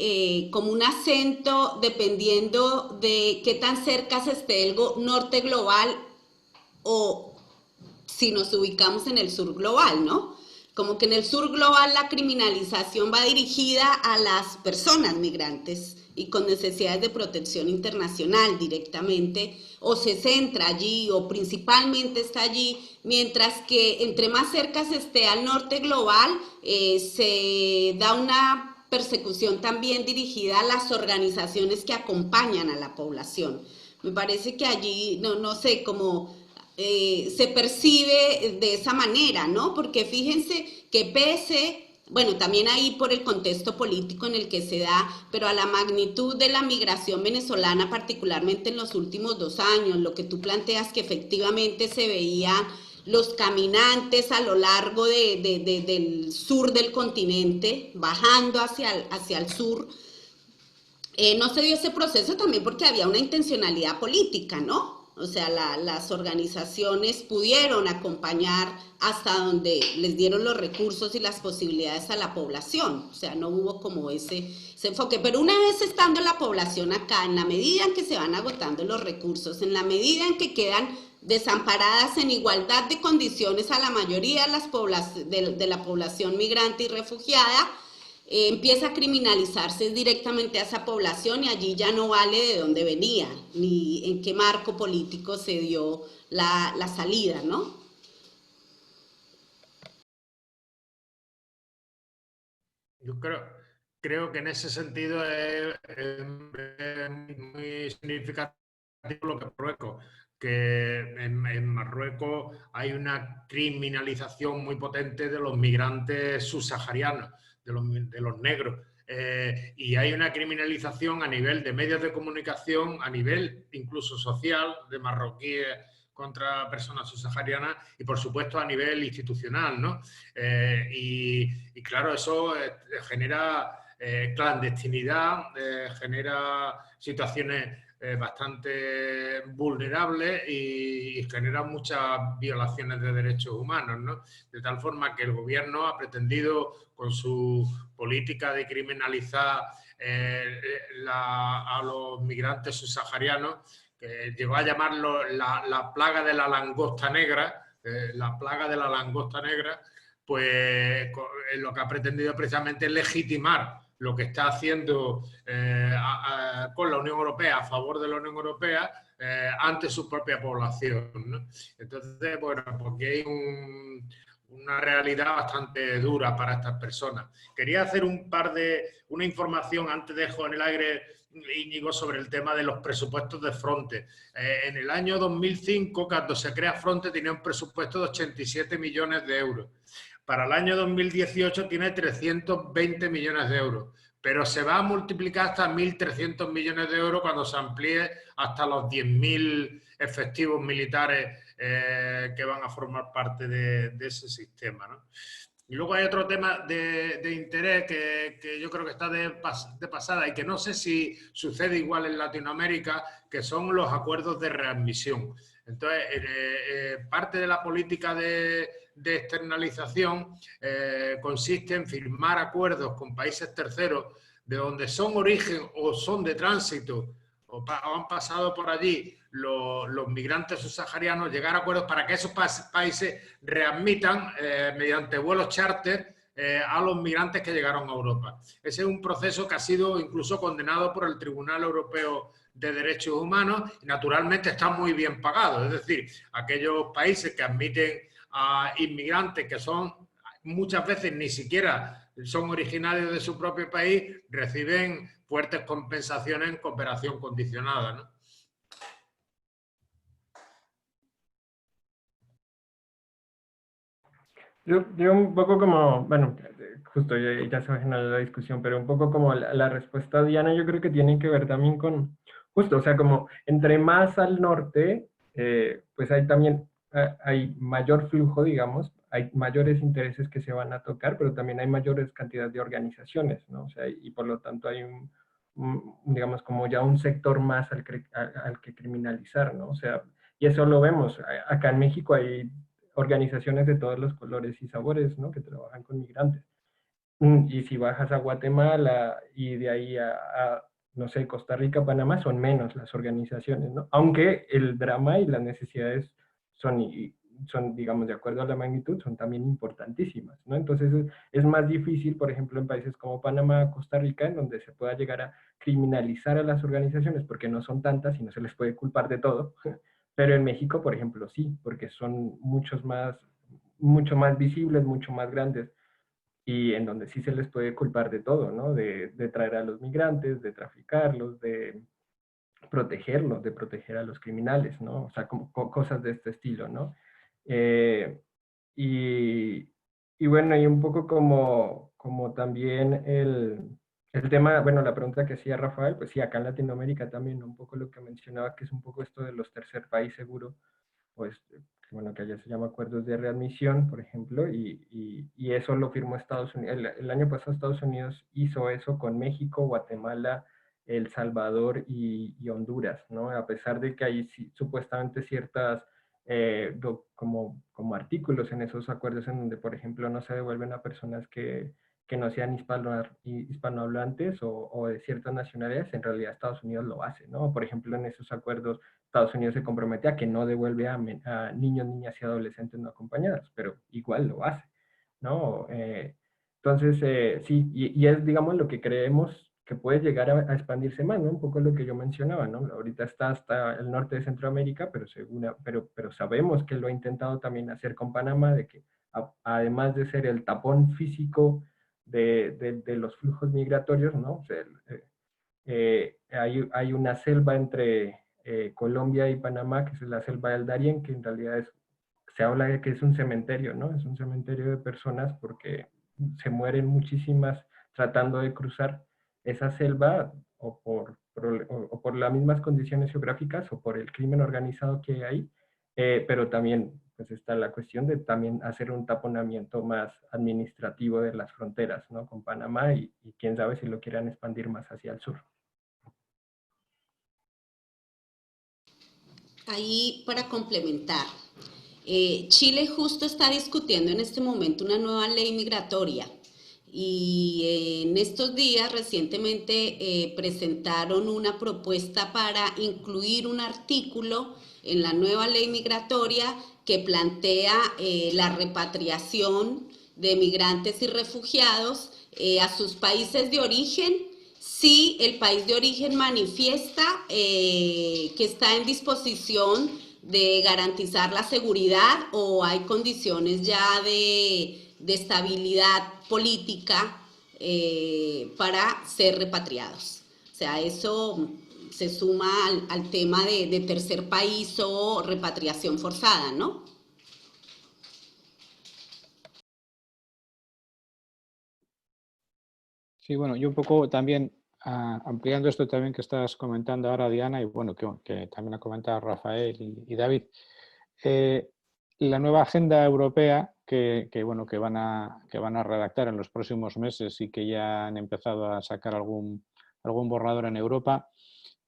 como un acento dependiendo de qué tan cerca se esté el norte global o si nos ubicamos en el sur global, ¿no? Como que en el sur global la criminalización va dirigida a las personas migrantes y con necesidades de protección internacional directamente, o se centra allí, o principalmente está allí, mientras que entre más cerca se esté al norte global, se da una persecución también dirigida a las organizaciones que acompañan a la población. Me parece que allí, no sé, como se percibe de esa manera, ¿no? Porque fíjense que pese, bueno, también ahí por el contexto político en el que se da, pero a la magnitud de la migración venezolana, particularmente en los últimos 2 años, lo que tú planteas que efectivamente se veían los caminantes a lo largo del sur del continente, bajando hacia el sur, no se dio ese proceso también porque había una intencionalidad política, ¿no? O sea, las organizaciones pudieron acompañar hasta donde les dieron los recursos y las posibilidades a la población. O sea, no hubo como ese enfoque. Pero una vez estando la población acá, en la medida en que se van agotando los recursos, en la medida en que quedan desamparadas en igualdad de condiciones a la mayoría de la población migrante y refugiada, empieza a criminalizarse directamente a esa población y allí ya no vale de dónde venía, ni en qué marco político se dio la salida, ¿no? Yo creo que en ese sentido es muy significativo lo que Marruecos, que en Marruecos hay una criminalización muy potente de los migrantes subsaharianos, de los negros. y hay una criminalización a nivel de medios de comunicación, a nivel incluso social, de marroquíes contra personas subsaharianas y, por supuesto, a nivel institucional, ¿no? Y claro, eso genera clandestinidad, genera situaciones bastante vulnerables y genera muchas violaciones de derechos humanos, ¿no? De tal forma que el gobierno ha pretendido, con su política de criminalizar a los migrantes subsaharianos, que llegó a llamarlo la plaga de la langosta negra, pues lo que ha pretendido precisamente es legitimar lo que está haciendo con la Unión Europea, a favor de la Unión Europea, ante su propia población, ¿no? Entonces, bueno, porque hay una realidad bastante dura para estas personas. Quería hacer una información, antes dejo en el aire, Íñigo, sobre el tema de los presupuestos de Fronte. En el año 2005, cuando se crea Fronte, tenía un presupuesto de 87 millones de euros. Para el año 2018 tiene 320 millones de euros, pero se va a multiplicar hasta 1.300 millones de euros cuando se amplíe hasta los 10.000 efectivos militares que van a formar parte de ese sistema, ¿no? Y luego hay otro tema de interés que yo creo que está de pasada y que no sé si sucede igual en Latinoamérica, que son los acuerdos de readmisión. Entonces, parte de la política de externalización consiste en firmar acuerdos con países terceros de donde son origen o son de tránsito o han pasado por allí los migrantes subsaharianos, llegar a acuerdos para que esos países readmitan mediante vuelos charter a los migrantes que llegaron a Europa. Ese es un proceso que ha sido incluso condenado por el Tribunal Europeo de Derechos Humanos y naturalmente está muy bien pagado. Es decir, aquellos países que admiten a inmigrantes que son muchas veces ni siquiera son originarios de su propio país, reciben fuertes compensaciones en cooperación condicionada, ¿no? Yo un poco como, bueno, justo ya se va a generar la discusión, pero un poco como la respuesta de Diana, yo creo que tiene que ver también con, justo, o sea, como entre más al norte, pues hay también, hay mayor flujo, digamos, hay mayores intereses que se van a tocar, pero también hay mayores cantidades de organizaciones, ¿no? O sea, y por lo tanto hay digamos, como ya un sector más al que criminalizar, ¿no? O sea, y eso lo vemos, acá en México hay organizaciones de todos los colores y sabores, ¿no? Que trabajan con migrantes. Y si bajas a Guatemala y de ahí no sé, Costa Rica, Panamá, son menos las organizaciones, ¿no? Aunque el drama y las necesidades son, digamos, de acuerdo a la magnitud, son también importantísimas, ¿no? Entonces es más difícil, por ejemplo, en países como Panamá, Costa Rica, en donde se pueda llegar a criminalizar a las organizaciones porque no son tantas y no se les puede culpar de todo. Pero en México, por ejemplo, sí, porque son mucho más visibles, mucho más grandes, y en donde sí se les puede culpar de todo, ¿no? De traer a los migrantes, de traficarlos, de protegerlos, de proteger a los criminales, ¿no? O sea, como cosas de este estilo, ¿no? Y bueno, y un poco como también el tema, bueno, la pregunta que hacía Rafael, pues sí, acá en Latinoamérica también, un poco lo que mencionaba, que es un poco esto de los tercer país seguro, pues, bueno, que allá se llama acuerdos de readmisión, por ejemplo, y eso lo firmó Estados Unidos. El año pasado Estados Unidos hizo eso con México, Guatemala, El Salvador y Honduras, ¿no? A pesar de que hay supuestamente ciertas, como artículos en esos acuerdos en donde, por ejemplo, no se devuelven a personas que no sean hispanohablantes o de ciertas nacionalidades, en realidad Estados Unidos lo hace, ¿no? Por ejemplo, en esos acuerdos Estados Unidos se compromete a que no devuelve a niños, niñas y adolescentes no acompañados, pero igual lo hace, ¿no? Entonces, sí, y es, digamos, lo que creemos que puede llegar a expandirse más, ¿no? Un poco lo que yo mencionaba, ¿no? Ahorita está hasta el norte de Centroamérica, pero sabemos que lo ha intentado también hacer con Panamá, de que además de ser el tapón físico de los flujos migratorios, ¿no? O sea, hay una selva entre Colombia y Panamá, que es la selva del Darién, que en realidad se habla de que es un cementerio, ¿no? Es un cementerio de personas porque se mueren muchísimas, tratando de cruzar esa selva o por las mismas condiciones geográficas o por el crimen organizado que hay, pero también pues está la cuestión de también hacer un taponamiento más administrativo de las fronteras, ¿no? Con Panamá y quién sabe si lo quieran expandir más hacia el sur. Ahí para complementar, Chile justo está discutiendo en este momento una nueva ley migratoria y en estos días recientemente presentaron una propuesta para incluir un artículo en la nueva ley migratoria que plantea la repatriación de migrantes y refugiados a sus países de origen si el país de origen manifiesta que está en disposición de garantizar la seguridad o hay condiciones ya de estabilidad política para ser repatriados. O sea, eso se suma al tema de tercer país o repatriación forzada, ¿no? Sí, bueno, yo un poco también ampliando esto también que estás comentando ahora, Diana, y bueno, que también ha comentado Rafael y David, la nueva agenda europea bueno, que van a redactar en los próximos meses y que ya han empezado a sacar algún borrador en Europa,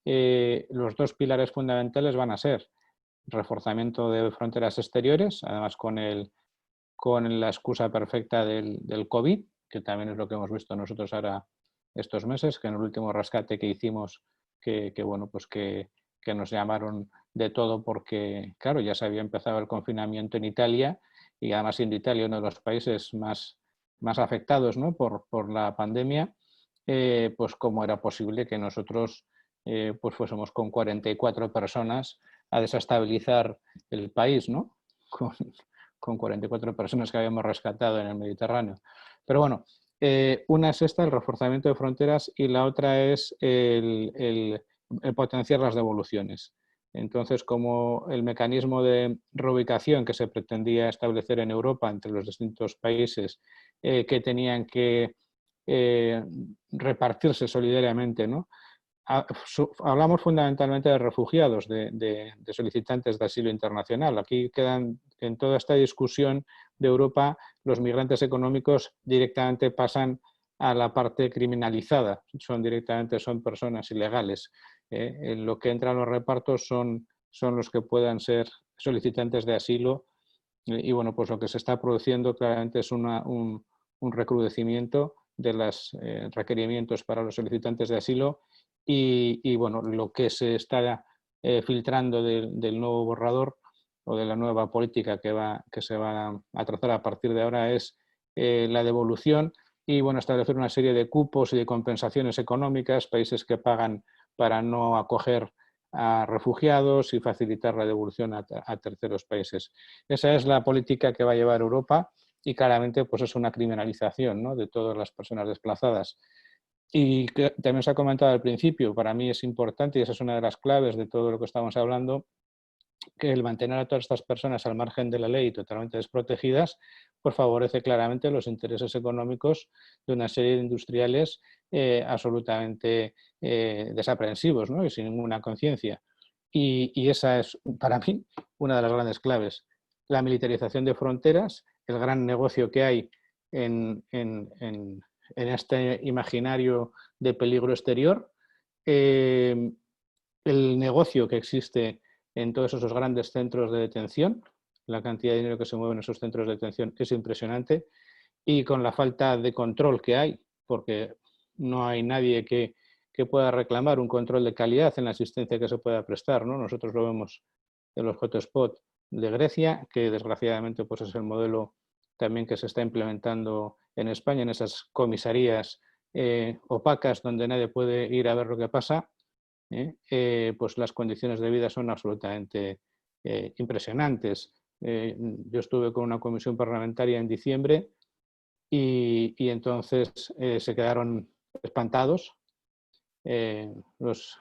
los dos pilares fundamentales van a ser reforzamiento de fronteras exteriores, además con la excusa perfecta del COVID, que también es lo que hemos visto nosotros ahora estos meses, que en el último rescate que hicimos, bueno, pues que nos llamaron de todo porque, claro, ya se había empezado el confinamiento en Italia y además siendo Italia uno de los países más afectados, ¿no? por la pandemia, pues cómo era posible que nosotros pues fuésemos con 44 personas a desestabilizar el país, ¿no? Con 44 personas que habíamos rescatado en el Mediterráneo. Pero bueno, una es esta, el reforzamiento de fronteras, y la otra es el potenciar las devoluciones. Entonces, como el mecanismo de reubicación que se pretendía establecer en Europa entre los distintos países que tenían que repartirse solidariamente, ¿no? Hablamos fundamentalmente de refugiados, de solicitantes de asilo internacional. Aquí quedan, en toda esta discusión de Europa, los migrantes económicos directamente pasan a la parte criminalizada, son personas ilegales. En lo que entran los repartos son los que puedan ser solicitantes de asilo y bueno, pues lo que se está produciendo claramente es un recrudecimiento de los requerimientos para los solicitantes de asilo y bueno, lo que se está filtrando del nuevo borrador o de la nueva política que se va a trazar a partir de ahora es la devolución y bueno, establecer una serie de cupos y de compensaciones económicas, países que pagan para no acoger a refugiados y facilitar la devolución a terceros países. Esa es la política que va a llevar Europa y claramente pues es una criminalización, ¿no? De todas las personas desplazadas. Y que también se ha comentado al principio, para mí es importante y esa es una de las claves de todo lo que estamos hablando, que el mantener a todas estas personas al margen de la ley totalmente desprotegidas, pues favorece claramente los intereses económicos de una serie de industriales absolutamente desaprensivos, ¿no? Y sin ninguna conciencia. Y esa es, para mí, una de las grandes claves. La militarización de fronteras, el gran negocio que hay en este imaginario de peligro exterior, el negocio que existe en todos esos grandes centros de detención, la cantidad de dinero que se mueve en esos centros de detención es impresionante, y con la falta de control que hay, porque no hay nadie que pueda reclamar un control de calidad en la asistencia que se pueda prestar, ¿no? Nosotros lo vemos en los hotspot de Grecia, que desgraciadamente pues es el modelo también que se está implementando en España, en esas comisarías opacas donde nadie puede ir a ver lo que pasa. Pues las condiciones de vida son absolutamente impresionantes. Yo estuve con una comisión parlamentaria en diciembre y entonces se quedaron espantados los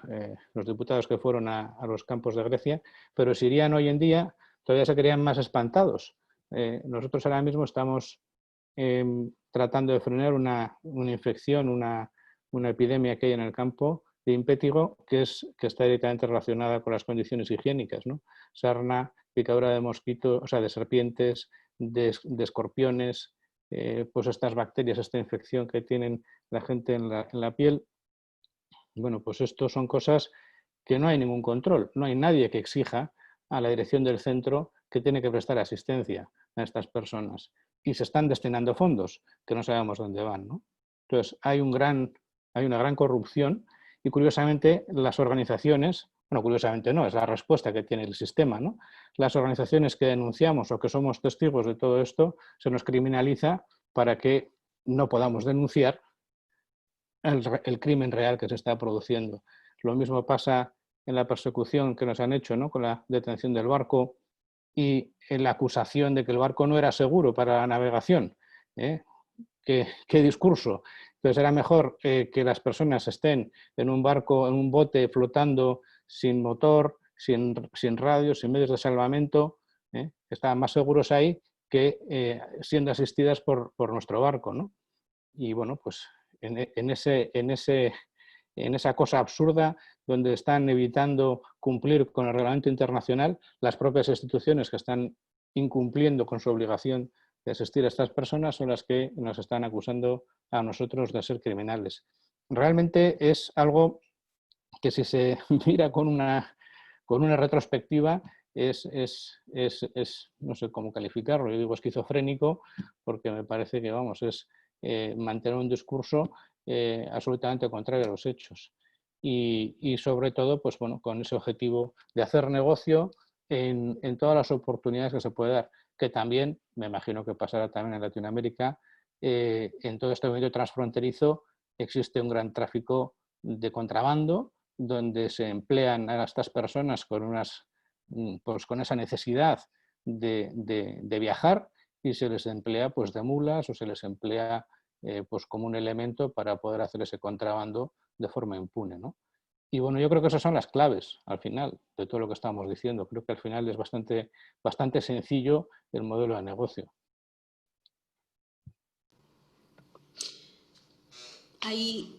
diputados que fueron a los campos de Grecia, pero si irían hoy en día todavía se quedarían más espantados. Nosotros ahora mismo estamos tratando de frenar una infección, una epidemia que hay en el campo de impétigo que está directamente relacionada con las condiciones higiénicas, ¿no? Sarna, picadura de mosquitos, o sea, de serpientes, de escorpiones, pues estas bacterias, esta infección que tienen la gente en la piel. Bueno, pues esto son cosas que no hay ningún control, no hay nadie que exija a la dirección del centro que tiene que prestar asistencia a estas personas. Y se están destinando fondos que no sabemos dónde van, ¿no? Entonces, hay una gran corrupción y, curiosamente, las organizaciones, bueno, curiosamente no, es la respuesta que tiene el sistema, ¿no? Las organizaciones que denunciamos o que somos testigos de todo esto, se nos criminaliza para que no podamos denunciar el crimen real que se está produciendo. Lo mismo pasa en la persecución que nos han hecho, ¿no? Con la detención del barco y en la acusación de que el barco no era seguro para la navegación. ¿Qué discurso? Entonces era mejor que las personas estén en un barco, en un bote flotando sin motor, sin radio, sin medios de salvamento, estaban más seguros ahí que siendo asistidas por nuestro barco, ¿no? Y bueno, pues en esa cosa absurda donde están evitando cumplir con el reglamento internacional, las propias instituciones que están incumpliendo con su obligación de asistir a estas personas son las que nos están acusando a nosotros de ser criminales. Realmente es algo que, si se mira con una retrospectiva, no sé cómo calificarlo, yo digo esquizofrénico, porque me parece que, vamos, es mantener un discurso absolutamente contrario a los hechos. Y sobre todo, pues bueno, con ese objetivo de hacer negocio en todas las oportunidades que se puede dar, que también, me imagino que pasará también en Latinoamérica, en todo este movimiento transfronterizo existe un gran tráfico de contrabando, donde se emplean a estas personas con esa necesidad de viajar, y se les emplea pues de mulas o se les emplea pues como un elemento para poder hacer ese contrabando de forma impune, ¿no? Y bueno, yo creo que esas son las claves al final de todo lo que estamos diciendo. Creo que al final es bastante sencillo el modelo de negocio. Ahí,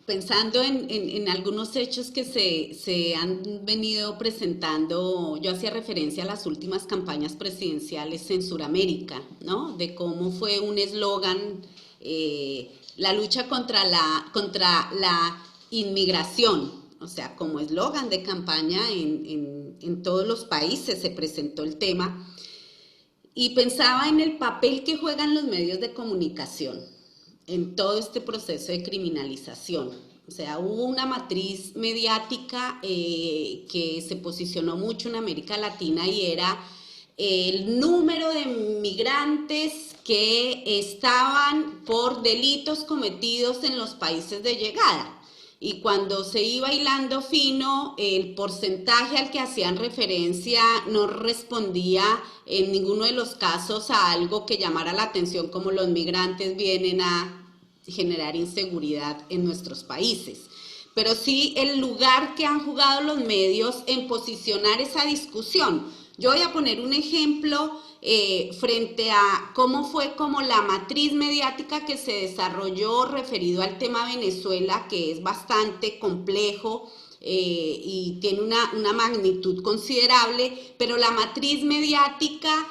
pensando en algunos hechos que se han venido presentando, yo hacía referencia a las últimas campañas presidenciales en Sudamérica, ¿no? De cómo fue un eslogan, la lucha contra la inmigración, o sea, como eslogan de campaña en todos los países se presentó el tema, y pensaba en el papel que juegan los medios de comunicación en todo este proceso de criminalización. O sea, hubo una matriz mediática que se posicionó mucho en América Latina, y era el número de migrantes que estaban por delitos cometidos en los países de llegada. Y cuando se iba hilando fino, el porcentaje al que hacían referencia no respondía en ninguno de los casos a algo que llamara la atención, como los migrantes vienen a generar inseguridad en nuestros países. Pero sí el lugar que han jugado los medios en posicionar esa discusión. Yo voy a poner un ejemplo frente a cómo fue como la matriz mediática que se desarrolló referido al tema Venezuela, que es bastante complejo y tiene una magnitud considerable, pero la matriz mediática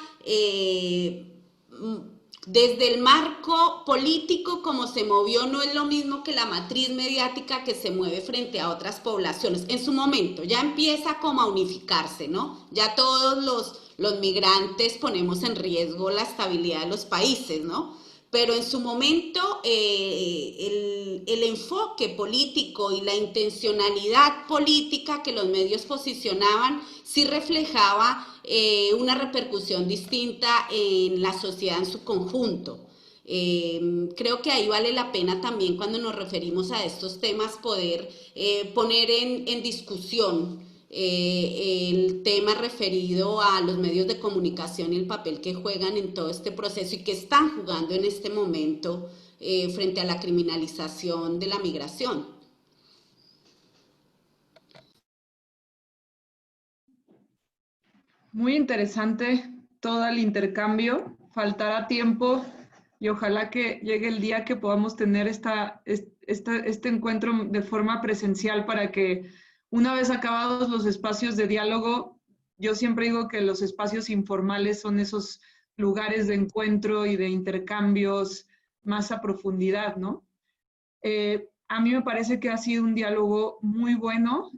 desde el marco político como se movió no es lo mismo que la matriz mediática que se mueve frente a otras poblaciones. En su momento ya empieza como a unificarse, ¿no? Ya todos los migrantes ponemos en riesgo la estabilidad de los países, ¿no? Pero en su momento el enfoque político y la intencionalidad política que los medios posicionaban sí reflejaba una repercusión distinta en la sociedad en su conjunto. Creo que ahí vale la pena también, cuando nos referimos a estos temas, poder poner en discusión el tema referido a los medios de comunicación y el papel que juegan en todo este proceso y que están jugando en este momento frente a la criminalización de la migración. Muy interesante todo el intercambio. Faltará tiempo y ojalá que llegue el día que podamos tener este encuentro de forma presencial para que una vez acabados los espacios de diálogo, yo siempre digo que los espacios informales son esos lugares de encuentro y de intercambios más a profundidad, ¿no? A mí me parece que ha sido un diálogo muy bueno,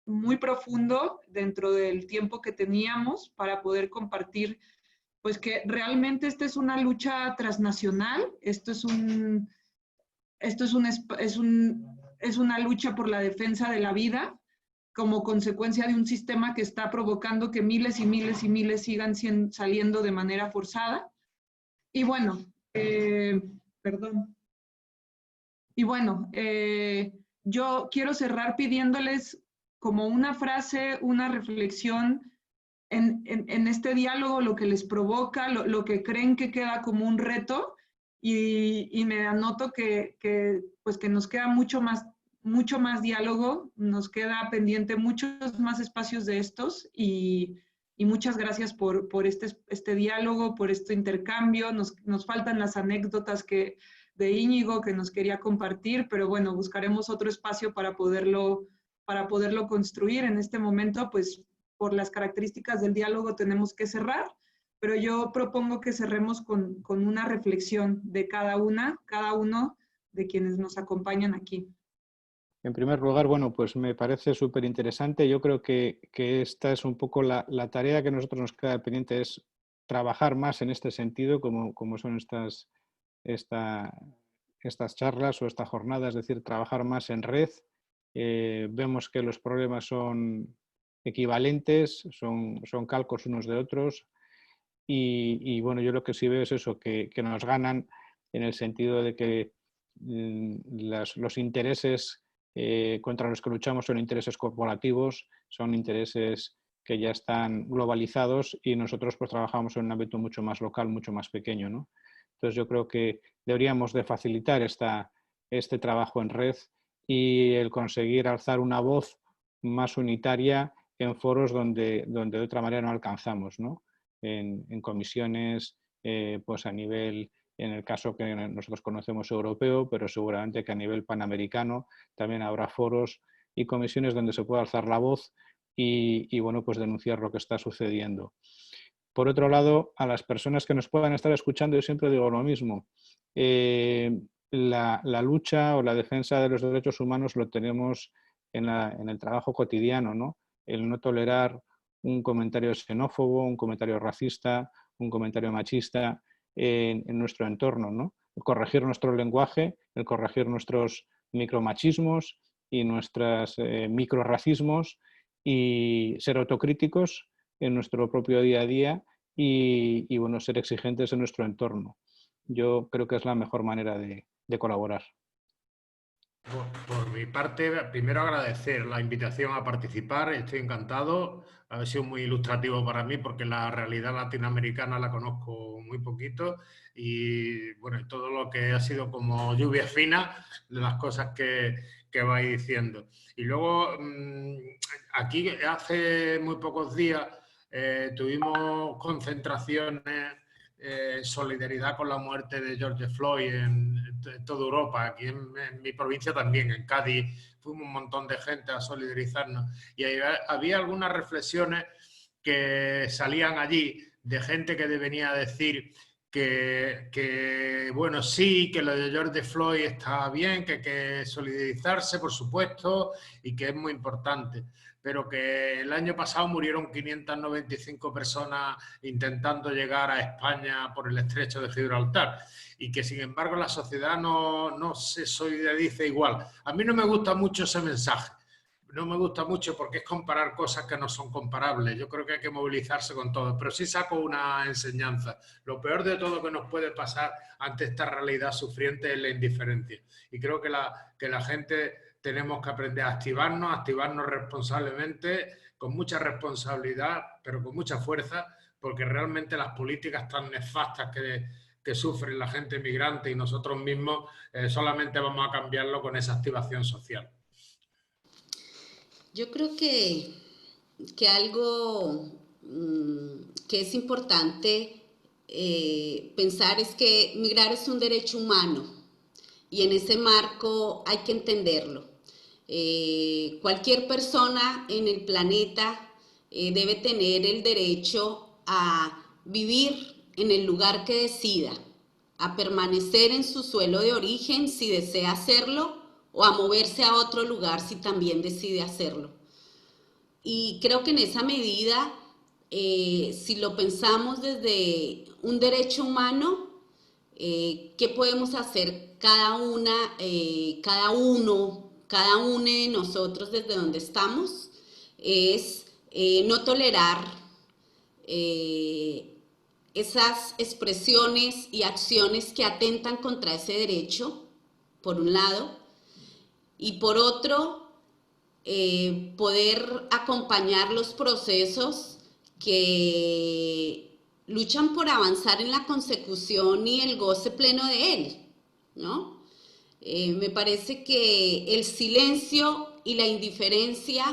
muy profundo dentro del tiempo que teníamos para poder compartir, pues que realmente esta es una lucha transnacional, esto es una lucha por la defensa de la vida como consecuencia de un sistema que está provocando que miles y miles y miles sigan saliendo de manera forzada. Y bueno, perdón. Y bueno, yo quiero cerrar pidiéndoles como una frase, una reflexión en este diálogo, lo que les provoca, lo que creen que queda como un reto, y me anoto que nos queda mucho más diálogo, nos queda pendiente muchos más espacios de estos, y muchas gracias por este diálogo, por este intercambio. Nos faltan las anécdotas de Íñigo que nos quería compartir, pero bueno, buscaremos otro espacio para poderlo construir. En este momento, pues por las características del diálogo tenemos que cerrar, pero yo propongo que cerremos con una reflexión de cada uno de quienes nos acompañan aquí. En primer lugar, bueno, pues me parece súper interesante. Yo creo que esta es un poco la tarea que a nosotros nos queda pendiente, es trabajar más en este sentido, como son estas charlas o esta jornada, es decir, trabajar más en red. Vemos que los problemas son equivalentes, son calcos unos de otros, y bueno, yo lo que sí veo es eso, que nos ganan en el sentido de que los intereses contra los que luchamos son intereses corporativos, son intereses que ya están globalizados, y nosotros pues trabajamos en un ámbito mucho más local, mucho más pequeño, ¿no? Entonces yo creo que deberíamos de facilitar este trabajo en red y el conseguir alzar una voz más unitaria en foros donde de otra manera no alcanzamos, ¿no? En comisiones, pues a nivel, en el caso que nosotros conocemos, europeo, pero seguramente que a nivel panamericano también habrá foros y comisiones donde se pueda alzar la voz y bueno, pues denunciar lo que está sucediendo. Por otro lado, a las personas que nos puedan estar escuchando, yo siempre digo lo mismo. La lucha o la defensa de los derechos humanos lo tenemos en el trabajo cotidiano, ¿no? El no tolerar un comentario xenófobo, un comentario racista, un comentario machista en nuestro entorno, ¿no? El corregir nuestro lenguaje, el corregir nuestros micromachismos y nuestros microracismos, y ser autocríticos en nuestro propio día a día y bueno, ser exigentes en nuestro entorno. Yo creo que es la mejor manera de colaborar. Por mi parte, primero agradecer la invitación a participar, estoy encantado, ha sido muy ilustrativo para mí porque la realidad latinoamericana la conozco muy poquito, y bueno, todo lo que ha sido como lluvia fina de las cosas que vais diciendo. Y luego, aquí hace muy pocos días tuvimos concentraciones, solidaridad con la muerte de George Floyd en toda Europa. Aquí en mi provincia también, en Cádiz, fuimos un montón de gente a solidarizarnos, y había algunas reflexiones que salían allí de gente que venía a decir que bueno, sí, que lo de George Floyd está bien, que hay que solidarizarse, por supuesto, y que es muy importante, pero que el año pasado murieron 595 personas intentando llegar a España por el estrecho de Gibraltar, y que sin embargo la sociedad no se solidariza igual. A mí no me gusta mucho ese mensaje, no me gusta mucho porque es comparar cosas que no son comparables. Yo creo que hay que movilizarse con todo, pero sí saco una enseñanza. Lo peor de todo que nos puede pasar ante esta realidad sufriente es la indiferencia, y creo que la gente tenemos que aprender a activarnos responsablemente, con mucha responsabilidad, pero con mucha fuerza, porque realmente las políticas tan nefastas que sufre la gente migrante y nosotros mismos, solamente vamos a cambiarlo con esa activación social. Yo creo que algo que es importante pensar es que migrar es un derecho humano y en ese marco hay que entenderlo. Cualquier persona en el planeta debe tener el derecho a vivir en el lugar que decida, a permanecer en su suelo de origen si desea hacerlo o a moverse a otro lugar si también decide hacerlo. Y creo que en esa medida, si lo pensamos desde un derecho humano, ¿qué podemos hacer cada uno de nosotros desde donde estamos? Es no tolerar esas expresiones y acciones que atentan contra ese derecho, por un lado, y por otro, poder acompañar los procesos que luchan por avanzar en la consecución y el goce pleno de él, ¿no? Me parece que el silencio y la indiferencia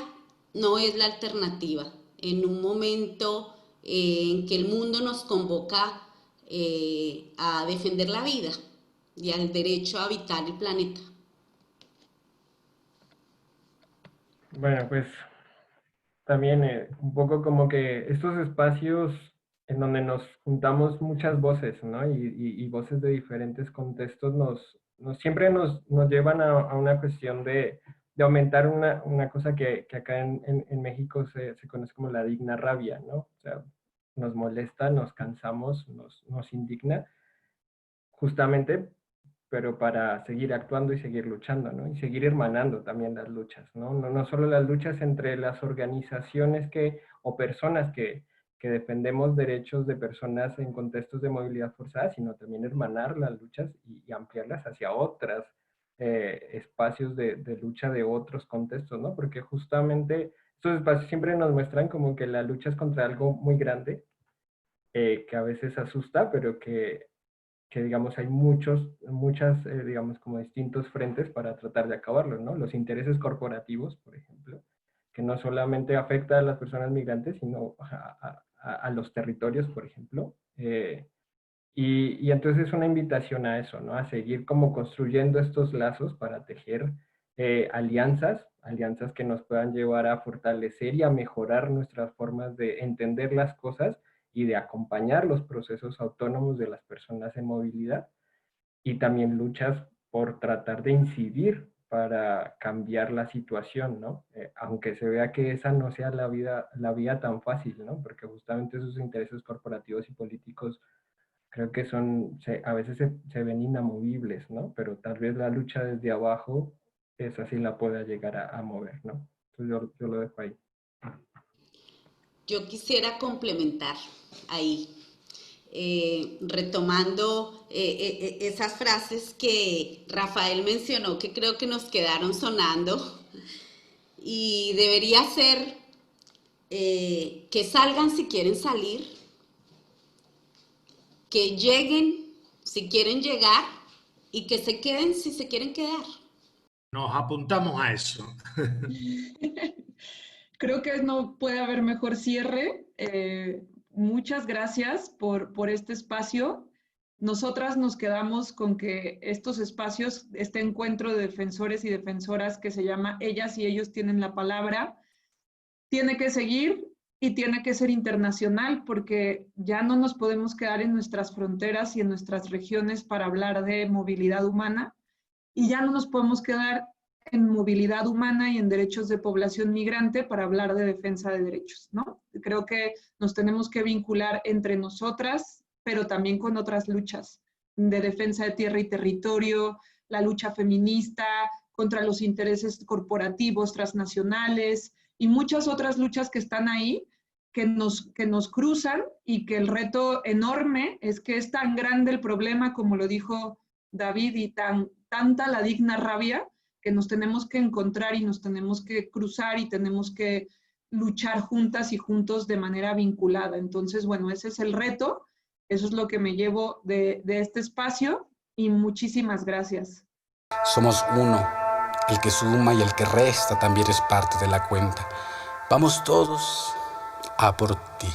no es la alternativa en un momento en que el mundo nos convoca a defender la vida y al derecho a habitar el planeta. Bueno, pues también un poco como que estos espacios en donde nos juntamos muchas voces, ¿no? Y voces de diferentes contextos siempre nos llevan a una cuestión de aumentar una cosa que acá en México se conoce como la digna rabia, ¿no? O sea, nos molesta, nos cansamos, nos indigna, justamente, pero para seguir actuando y seguir luchando, ¿no? Y seguir hermanando también las luchas, ¿no? No solo las luchas entre las organizaciones o personas que defendemos derechos de personas en contextos de movilidad forzada, sino también hermanar las luchas y ampliarlas hacia otros espacios de lucha de otros contextos, ¿no? Porque justamente estos espacios siempre nos muestran como que la lucha es contra algo muy grande, que a veces asusta, pero que digamos hay digamos como distintos frentes para tratar de acabarlo, ¿no? Los intereses corporativos, por ejemplo, que no solamente afecta a las personas migrantes, sino a los territorios, por ejemplo. Y entonces es una invitación a eso, ¿no? A seguir como construyendo estos lazos para tejer alianzas que nos puedan llevar a fortalecer y a mejorar nuestras formas de entender las cosas y de acompañar los procesos autónomos de las personas en movilidad, y también luchas por tratar de incidir para cambiar la situación, ¿no? Aunque se vea que esa no sea la vía tan fácil, ¿no? Porque justamente esos intereses corporativos y políticos creo que a veces se ven inamovibles, ¿no? Pero tal vez la lucha desde abajo, esa sí la pueda llegar a mover, ¿no? Entonces yo lo dejo ahí. Yo quisiera complementar ahí, retomando esas frases que Rafael mencionó, que creo que nos quedaron sonando, y debería ser que salgan si quieren salir, que lleguen si quieren llegar y que se queden si se quieren quedar. Nos apuntamos a eso. Creo que no puede haber mejor cierre. Muchas gracias por este espacio. Nosotras nos quedamos con que estos espacios, este encuentro de defensores y defensoras que se llama Ellas y Ellos tienen la palabra, tiene que seguir y tiene que ser internacional, porque ya no nos podemos quedar en nuestras fronteras y en nuestras regiones para hablar de movilidad humana, y ya no nos podemos quedar en movilidad humana y en derechos de población migrante para hablar de defensa de derechos, ¿no? Creo que nos tenemos que vincular entre nosotras, pero también con otras luchas de defensa de tierra y territorio, la lucha feminista contra los intereses corporativos transnacionales y muchas otras luchas que están ahí, que nos cruzan, y que el reto enorme es que es tan grande el problema, como lo dijo David, y tanta la digna rabia, que nos tenemos que encontrar y nos tenemos que cruzar y tenemos que luchar juntas y juntos de manera vinculada. Entonces, bueno, ese es el reto, eso es lo que me llevo de este espacio, y muchísimas gracias. Somos uno, el que suma y el que resta también es parte de la cuenta. Vamos todos a por ti.